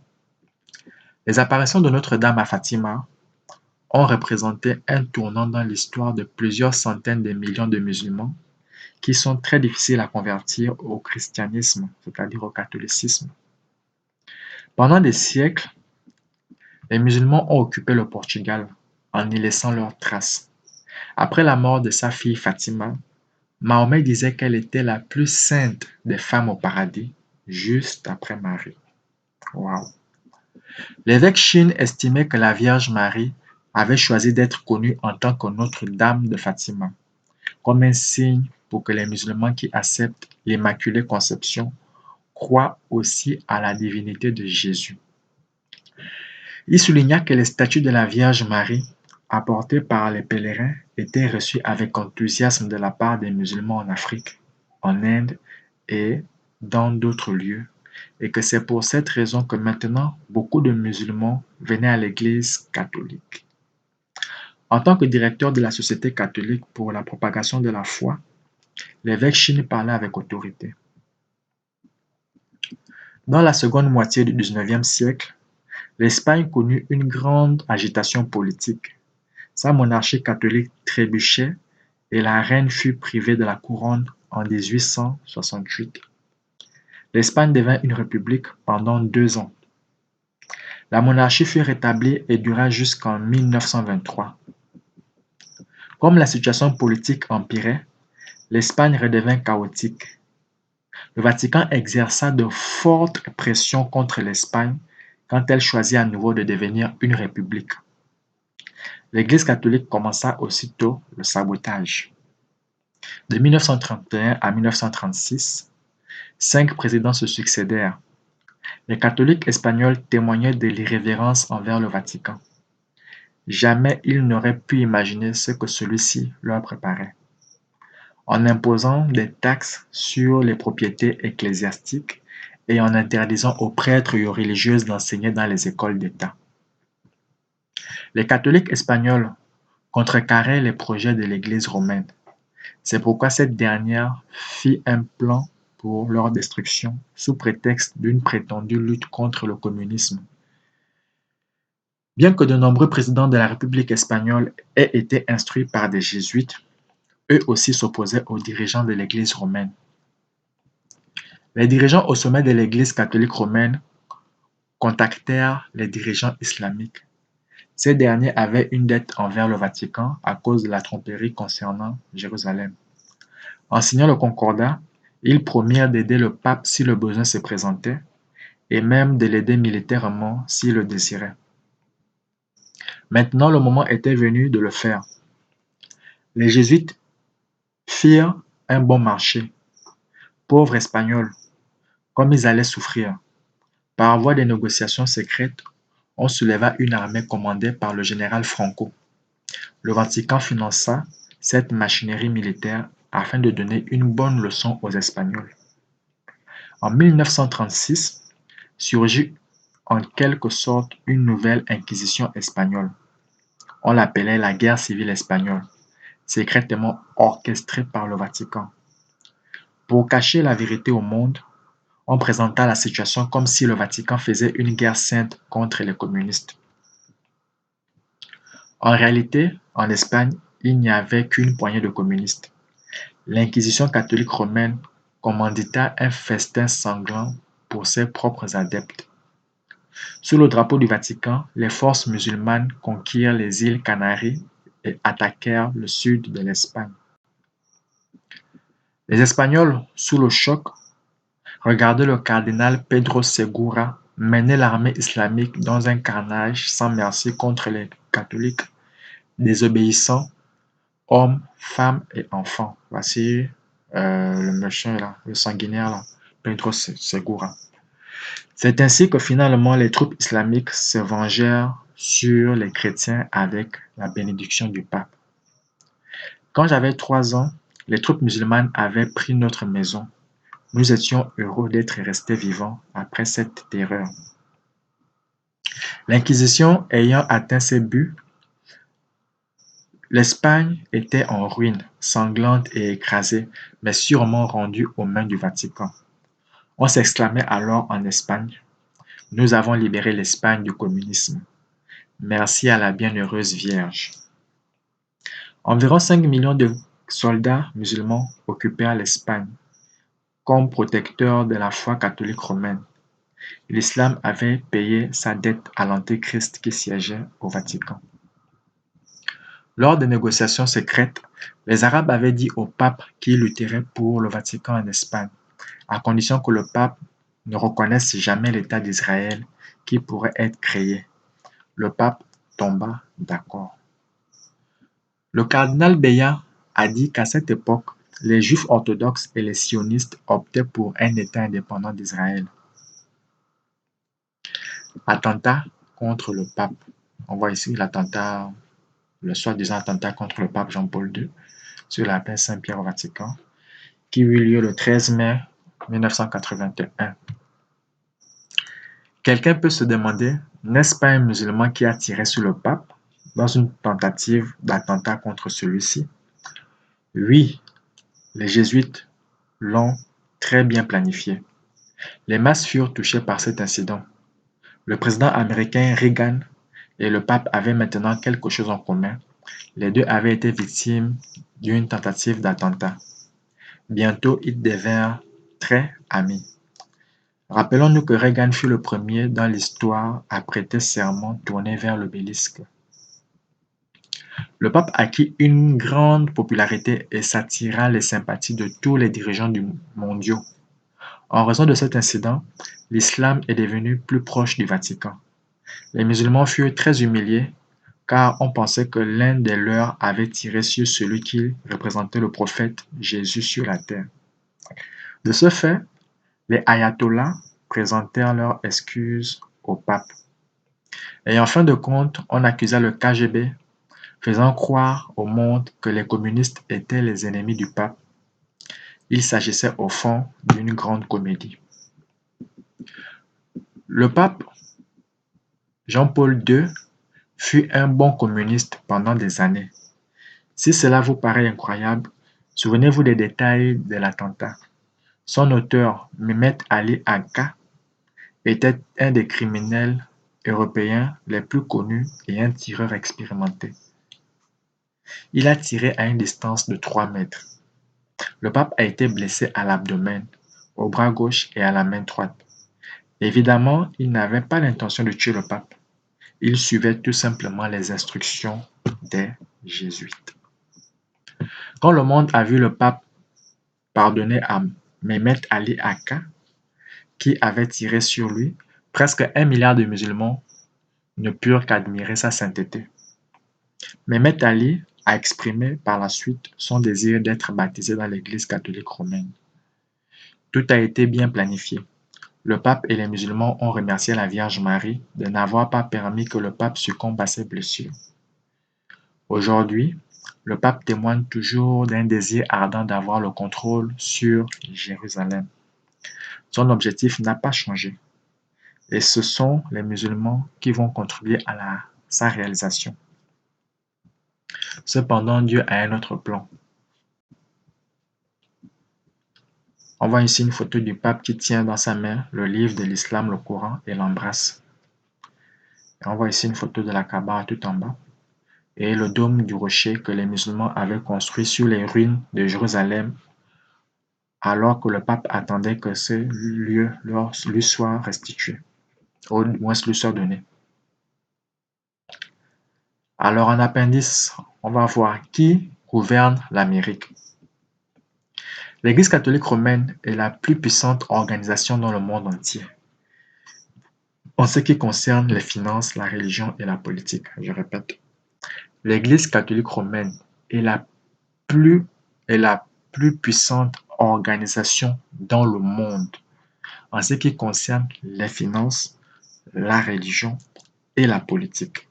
Les apparitions de Notre-Dame à Fatima ont représenté un tournant dans l'histoire de plusieurs centaines de millions de musulmans qui sont très difficiles à convertir au christianisme, c'est-à-dire au catholicisme. Pendant des siècles, les musulmans ont occupé le Portugal en y laissant leurs traces. Après la mort de sa fille Fatima, Mahomet disait qu'elle était la plus sainte des femmes au paradis, juste après Marie. Waouh! L'évêque Chine estimait que la Vierge Marie avait choisi d'être connue en tant que Notre-Dame de Fatima, comme un signe pour que les musulmans qui acceptent l'Immaculée Conception croient aussi à la divinité de Jésus. Il souligna que les statues de la Vierge Marie, apportées par les pèlerins, étaient reçues avec enthousiasme de la part des musulmans en Afrique, en Inde et dans d'autres lieux, et que c'est pour cette raison que maintenant beaucoup de musulmans venaient à l'Église catholique. En tant que directeur de la Société catholique pour la propagation de la foi, l'évêque Chine parlait avec autorité. Dans la seconde moitié du XIXe siècle, l'Espagne connut une grande agitation politique. Sa monarchie catholique trébuchait et la reine fut privée de la couronne en 1868. L'Espagne devint une république pendant 2 ans. La monarchie fut rétablie et dura jusqu'en 1923. Comme la situation politique empirait, l'Espagne redevint chaotique. Le Vatican exerça de fortes pressions contre l'Espagne quand elle choisit à nouveau de devenir une république. L'Église catholique commença aussitôt le sabotage. De 1931 à 1936, 5 présidents se succédèrent. Les catholiques espagnols témoignaient de l'irrévérence envers le Vatican. Jamais ils n'auraient pu imaginer ce que celui-ci leur préparait. En imposant des taxes sur les propriétés ecclésiastiques et en interdisant aux prêtres et aux religieuses d'enseigner dans les écoles d'État. Les catholiques espagnols contrecarraient les projets de l'Église romaine. C'est pourquoi cette dernière fit un plan pour leur destruction sous prétexte d'une prétendue lutte contre le communisme. Bien que de nombreux présidents de la République espagnole aient été instruits par des jésuites, eux aussi s'opposaient aux dirigeants de l'Église romaine. Les dirigeants au sommet de l'Église catholique romaine contactèrent les dirigeants islamiques. Ces derniers avaient une dette envers le Vatican à cause de la tromperie concernant Jérusalem. En signant le concordat, ils promirent d'aider le pape si le besoin se présentait et même de l'aider militairement s'il le désirait. Maintenant, le moment était venu de le faire. Les jésuites firent un bon marché. Pauvres Espagnols, comme ils allaient souffrir. Par voie de négociations secrètes, on souleva une armée commandée par le général Franco. Le Vatican finança cette machinerie militaire afin de donner une bonne leçon aux Espagnols. En 1936, surgit en quelque sorte une nouvelle inquisition espagnole. On l'appelait la guerre civile espagnole, secrètement orchestrée par le Vatican. Pour cacher la vérité au monde, on présenta la situation comme si le Vatican faisait une guerre sainte contre les communistes. En réalité, en Espagne, il n'y avait qu'une poignée de communistes. L'Inquisition catholique romaine commandita un festin sanglant pour ses propres adeptes. Sous le drapeau du Vatican, les forces musulmanes conquirent les îles Canaries et attaquèrent le sud de l'Espagne. Les Espagnols, sous le choc, regardaient le cardinal Pedro Segura mener l'armée islamique dans un carnage sans merci contre les catholiques, désobéissants, hommes, femmes et enfants. Voici le méchant là, le sanguinaire là, Pedro Segura. C'est ainsi que finalement les troupes islamiques se vengèrent sur les chrétiens avec la bénédiction du pape. Quand j'avais 3 ans, les troupes musulmanes avaient pris notre maison. Nous étions heureux d'être restés vivants après cette terreur. L'Inquisition ayant atteint ses buts, l'Espagne était en ruine, sanglante et écrasée, mais sûrement rendue aux mains du Vatican. On s'exclamait alors en Espagne: nous avons libéré l'Espagne du communisme. Merci à la bienheureuse Vierge. Environ 5 millions de soldats musulmans occupèrent l'Espagne comme protecteurs de la foi catholique romaine. L'islam avait payé sa dette à l'Antéchrist qui siégeait au Vatican. Lors des négociations secrètes, les Arabes avaient dit au pape qu'ils lutteraient pour le Vatican en Espagne, à condition que le pape ne reconnaisse jamais l'État d'Israël qui pourrait être créé. Le pape tomba d'accord. Le cardinal Beya a dit qu'à cette époque, les Juifs orthodoxes et les sionistes optaient pour un État indépendant d'Israël. Attentat contre le pape. On voit ici l'attentat, le soi-disant attentat contre le pape Jean-Paul II sur la place Saint-Pierre au Vatican, qui eut lieu le 13 mai 1981. Quelqu'un peut se demander, n'est-ce pas un musulman qui a tiré sur le pape dans une tentative d'attentat contre celui-ci? Oui, les jésuites l'ont très bien planifié. Les masses furent touchées par cet incident. Le président américain Reagan et le pape avaient maintenant quelque chose en commun. Les deux avaient été victimes d'une tentative d'attentat. Bientôt, ils devinrent très amis. Rappelons-nous que Reagan fut le premier dans l'histoire à prêter serment tourné vers l'obélisque. Le pape acquit une grande popularité et s'attira les sympathies de tous les dirigeants mondiaux. En raison de cet incident, l'islam est devenu plus proche du Vatican. Les musulmans furent très humiliés car on pensait que l'un des leurs avait tiré sur celui qui représentait le prophète Jésus sur la terre. De ce fait, les ayatollahs présentèrent leurs excuses au pape. Et en fin de compte, on accusa le KGB, faisant croire au monde que les communistes étaient les ennemis du pape. Il s'agissait au fond d'une grande comédie. Le pape Jean-Paul II fut un bon communiste pendant des années. Si cela vous paraît incroyable, souvenez-vous des détails de l'attentat. Son auteur, Mehmet Ali Agca, était un des criminels européens les plus connus et un tireur expérimenté. Il a tiré à une distance de 3 mètres. Le pape a été blessé à l'abdomen, au bras gauche et à la main droite. Évidemment, il n'avait pas l'intention de tuer le pape. Il suivait tout simplement les instructions des jésuites. Quand le monde a vu le pape pardonner à Mehmet Ali Agca, qui avait tiré sur lui, presque 1 milliard de musulmans ne purent qu'admirer sa sainteté. Mehmet Ali a exprimé par la suite son désir d'être baptisé dans l'Église catholique romaine. Tout a été bien planifié. Le pape et les musulmans ont remercié la Vierge Marie de n'avoir pas permis que le pape succombe à ses blessures. Aujourd'hui, le pape témoigne toujours d'un désir ardent d'avoir le contrôle sur Jérusalem. Son objectif n'a pas changé. Et ce sont les musulmans qui vont contribuer à sa réalisation. Cependant, Dieu a un autre plan. On voit ici une photo du pape qui tient dans sa main le livre de l'islam, le Coran, et l'embrasse. On voit ici une photo de la Kaaba tout en bas et le dôme du rocher que les musulmans avaient construit sur les ruines de Jérusalem alors que le pape attendait que ce lieu lui soit restitué, ou moins lui soit donné. Alors en appendice, on va voir qui gouverne l'Amérique. L'Église catholique romaine est la plus puissante organisation dans le monde entier en ce qui concerne les finances, la religion et la politique. Je répète, l'Église catholique romaine est plus, est la plus puissante organisation dans le monde en ce qui concerne les finances, la religion et la politique.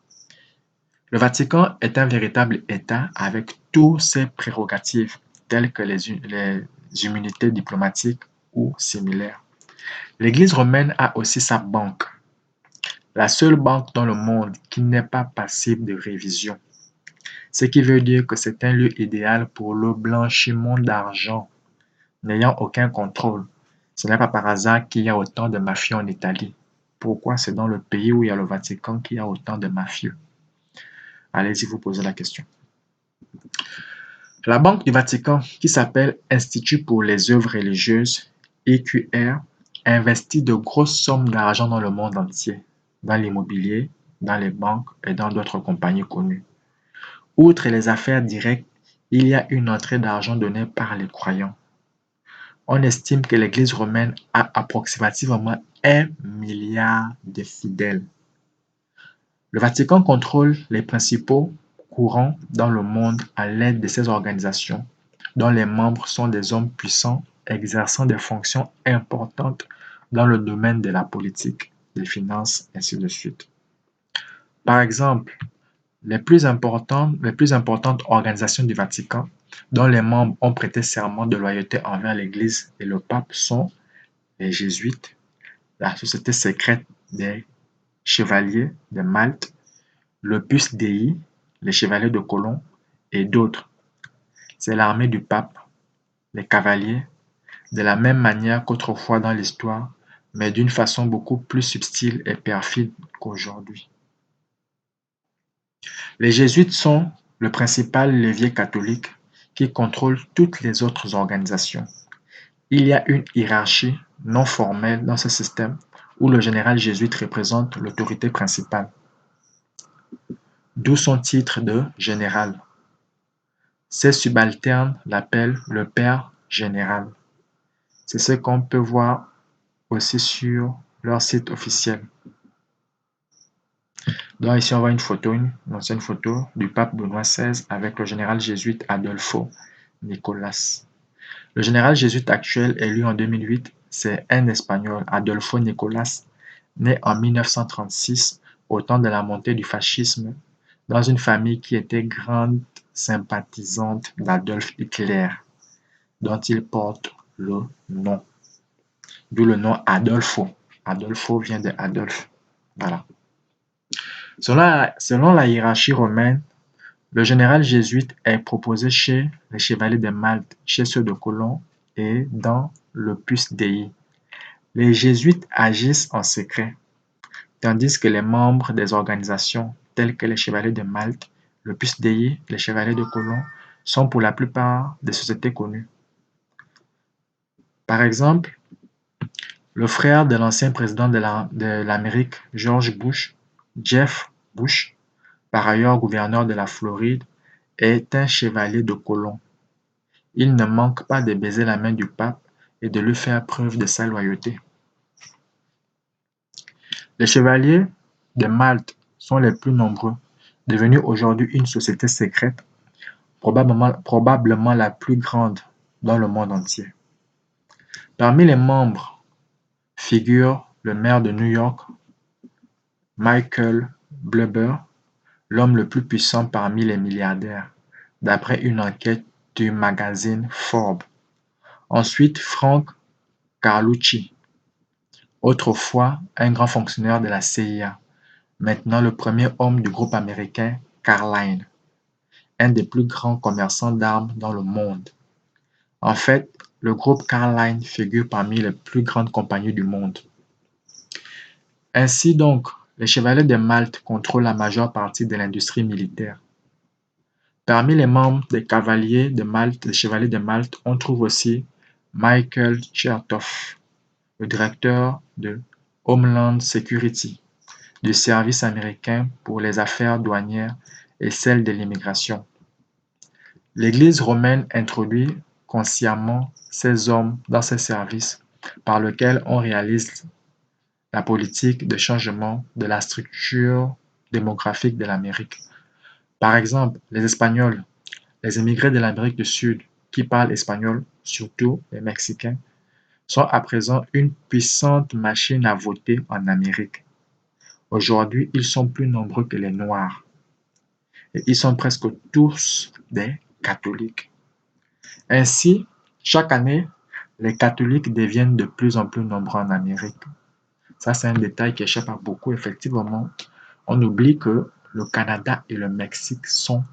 Le Vatican est un véritable État avec toutes ses prérogatives telles que les immunités diplomatiques ou similaires. L'Église romaine a aussi sa banque, la seule banque dans le monde qui n'est pas passible de révision, ce qui veut dire que c'est un lieu idéal pour le blanchiment d'argent, n'ayant aucun contrôle. Ce n'est pas par hasard qu'il y a autant de mafieux en Italie. Pourquoi c'est dans le pays où il y a le Vatican qu'il y a autant de mafieux? Allez-y, vous posez la question. La Banque du Vatican, qui s'appelle Institut pour les œuvres religieuses, EQR, investit de grosses sommes d'argent dans le monde entier, dans l'immobilier, dans les banques et dans d'autres compagnies connues. Outre les affaires directes, il y a une entrée d'argent donnée par les croyants. On estime que l'Église romaine a approximativement 1 milliard de fidèles. Le Vatican contrôle les principaux courants dans le monde à l'aide de ces organisations, dont les membres sont des hommes puissants exerçant des fonctions importantes dans le domaine de la politique, des finances, ainsi de suite. Par exemple, les plus importantes organisations du Vatican, dont les membres ont prêté serment de loyauté envers l'Église et le pape, sont les Jésuites, la Société secrète des Chevaliers de Malte, l'Opus Dei, les Chevaliers de Colomb et d'autres. C'est l'armée du pape, les cavaliers, de la même manière qu'autrefois dans l'histoire, mais d'une façon beaucoup plus subtile et perfide qu'aujourd'hui. Les jésuites sont le principal levier catholique qui contrôle toutes les autres organisations. Il y a une hiérarchie non formelle dans ce système où le général jésuite représente l'autorité principale, d'où son titre de général. Ses subalternes l'appellent le père général. C'est ce qu'on peut voir aussi sur leur site officiel. Donc ici, on voit une ancienne photo du pape Benoît XVI avec le général jésuite Adolfo Nicolas. Le général jésuite actuel, élu en 2008, c'est un Espagnol, Adolfo Nicolas, né en 1936 au temps de la montée du fascisme, dans une famille qui était grande sympathisante d'Adolf Hitler, dont il porte le nom. D'où le nom Adolfo. Adolfo vient de Adolphe. Voilà. Selon la hiérarchie romaine, le général jésuite est proposé chez les chevaliers de Malte, chez ceux de Colomb et dans l'Opus Dei. Les jésuites agissent en secret, tandis que les membres des organisations telles que les chevaliers de Malte, l'Opus Dei, les chevaliers de Colomb sont pour la plupart des sociétés connues. Par exemple, le frère de l'ancien président de l'Amérique, George Bush, Jeff Bush, par ailleurs gouverneur de la Floride, est un chevalier de Colomb. Il ne manque pas de baiser la main du pape et de lui faire preuve de sa loyauté. Les chevaliers de Malte sont les plus nombreux, devenus aujourd'hui une société secrète, probablement la plus grande dans le monde entier. Parmi les membres figure le maire de New York, Michael Bloomberg, l'homme le plus puissant parmi les milliardaires, d'après une enquête du magazine Forbes. Ensuite, Frank Carlucci, autrefois un grand fonctionnaire de la CIA, maintenant le premier homme du groupe américain Carlyle, un des plus grands commerçants d'armes dans le monde. En fait, le groupe Carlyle figure parmi les plus grandes compagnies du monde. Ainsi donc, les chevaliers de Malte contrôlent la majeure partie de l'industrie militaire. Parmi les membres des cavaliers de Malte, des chevaliers de Malte, on trouve aussi Michael Chertoff, le directeur de Homeland Security, du service américain pour les affaires douanières et celles de l'immigration. L'Église romaine introduit consciemment ces hommes dans ses services par lesquels on réalise la politique de changement de la structure démographique de l'Amérique. Par exemple, les Espagnols, les immigrés de l'Amérique du Sud qui parlent espagnol, surtout les Mexicains, sont à présent une puissante machine à voter en Amérique. Aujourd'hui, ils sont plus nombreux que les Noirs. Et ils sont presque tous des catholiques. Ainsi, chaque année, les catholiques deviennent de plus en plus nombreux en Amérique. Ça, c'est un détail qui échappe à beaucoup. Effectivement, on oublie que le Canada et le Mexique sont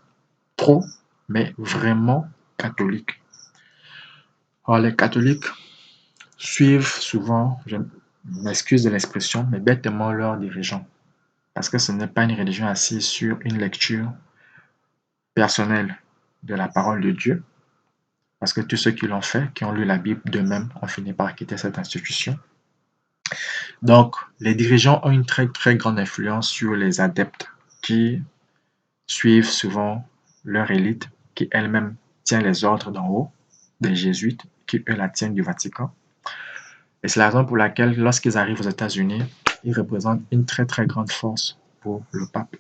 trop, mais vraiment catholiques. Alors, les catholiques suivent souvent, je m'excuse de l'expression, mais bêtement leurs dirigeants. Parce que ce n'est pas une religion assise sur une lecture personnelle de la parole de Dieu. Parce que tous ceux qui l'ont fait, qui ont lu la Bible d'eux-mêmes, ont fini par quitter cette institution. Donc, les dirigeants ont une très très grande influence sur les adeptes qui suivent souvent leur élite, qui elle-même tient les ordres d'en haut, des jésuites, qui eux la tiennent du Vatican. Et c'est la raison pour laquelle, lorsqu'ils arrivent aux États-Unis, ils représentent une très très grande force pour le pape.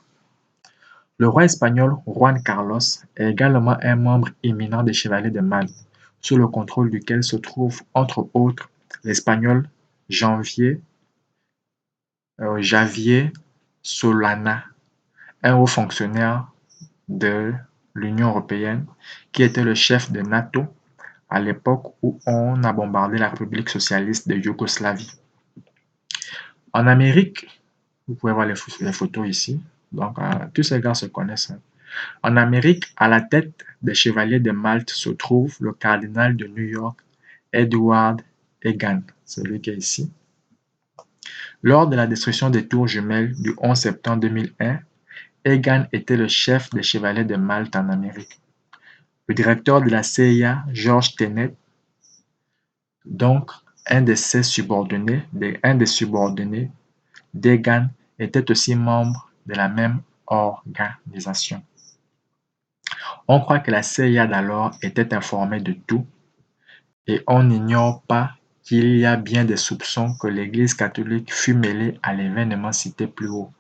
Le roi espagnol Juan Carlos est également un membre éminent des Chevaliers de Malte, sous le contrôle duquel se trouve entre autres l'Espagnol Javier Solana, un haut fonctionnaire de l'Union européenne qui était le chef de NATO à l'époque où on a bombardé la République socialiste de Yougoslavie. En Amérique, vous pouvez voir les photos ici, donc tous ces gars se connaissent. En Amérique, à la tête des Chevaliers de Malte se trouve le cardinal de New York, Edward Egan, celui qui est ici. Lors de la destruction des tours jumelles du 11 septembre 2001, Egan était le chef des Chevaliers de Malte en Amérique. Le directeur de la CIA, George Tenet, donc un des subordonnés d'Egan, était aussi membre de la même organisation. On croit que la CIA d'alors était informée de tout et on n'ignore pas qu'il y a bien des soupçons que l'Église catholique fut mêlée à l'événement cité plus haut.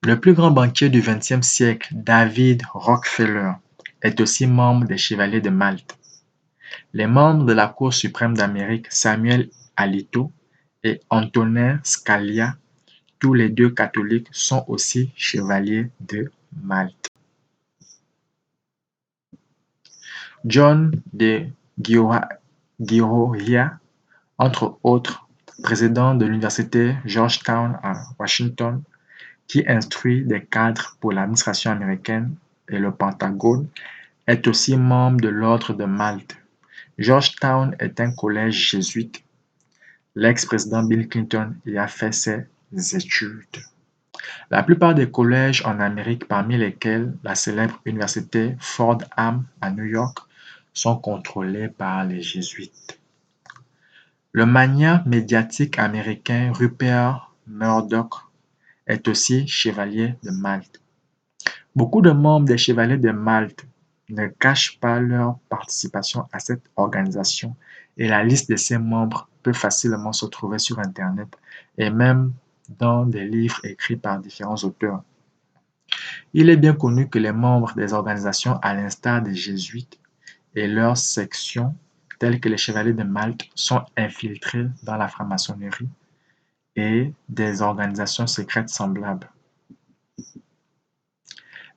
Le plus grand banquier du XXe siècle, David Rockefeller, est aussi membre des Chevaliers de Malte. Les membres de la Cour suprême d'Amérique, Samuel Alito et Antonin Scalia, tous les deux catholiques, sont aussi chevaliers de Malte. John de Gioia, entre autres, président de l'université Georgetown à Washington, qui instruit des cadres pour l'administration américaine et le Pentagone, est aussi membre de l'Ordre de Malte. Georgetown est un collège jésuite. L'ex-président Bill Clinton y a fait ses études. La plupart des collèges en Amérique, parmi lesquels la célèbre université Fordham à New York, sont contrôlés par les jésuites. Le magnat médiatique américain Rupert Murdoch est aussi chevalier de Malte. Beaucoup de membres des Chevaliers de Malte ne cachent pas leur participation à cette organisation et la liste de ses membres peut facilement se trouver sur Internet et même dans des livres écrits par différents auteurs. Il est bien connu que les membres des organisations, à l'instar des jésuites et leurs sections, telles que les Chevaliers de Malte, sont infiltrés dans la franc-maçonnerie et des organisations secrètes semblables.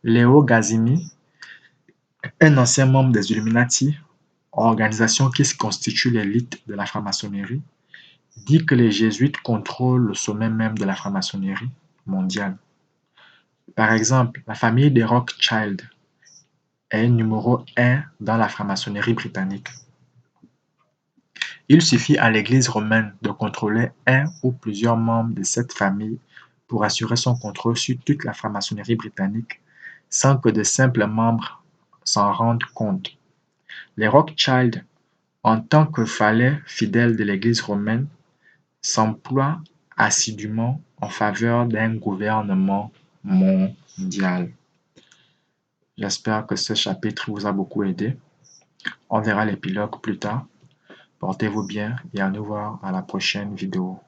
Leo Gazimi, un ancien membre des Illuminati, organisation qui se constitue l'élite de la franc-maçonnerie, dit que les jésuites contrôlent le sommet même de la franc-maçonnerie mondiale. Par exemple, la famille des Rothschild est numéro 1 dans la franc-maçonnerie britannique. Il suffit à l'Église romaine de contrôler un ou plusieurs membres de cette famille pour assurer son contrôle sur toute la franc-maçonnerie britannique sans que de simples membres s'en rendent compte. Les Rothschild, en tant que valets fidèles de l'Église romaine, s'emploient assidûment en faveur d'un gouvernement mondial. J'espère que ce chapitre vous a beaucoup aidé. On verra l'épilogue plus tard. Portez-vous bien et à nous voir à la prochaine vidéo.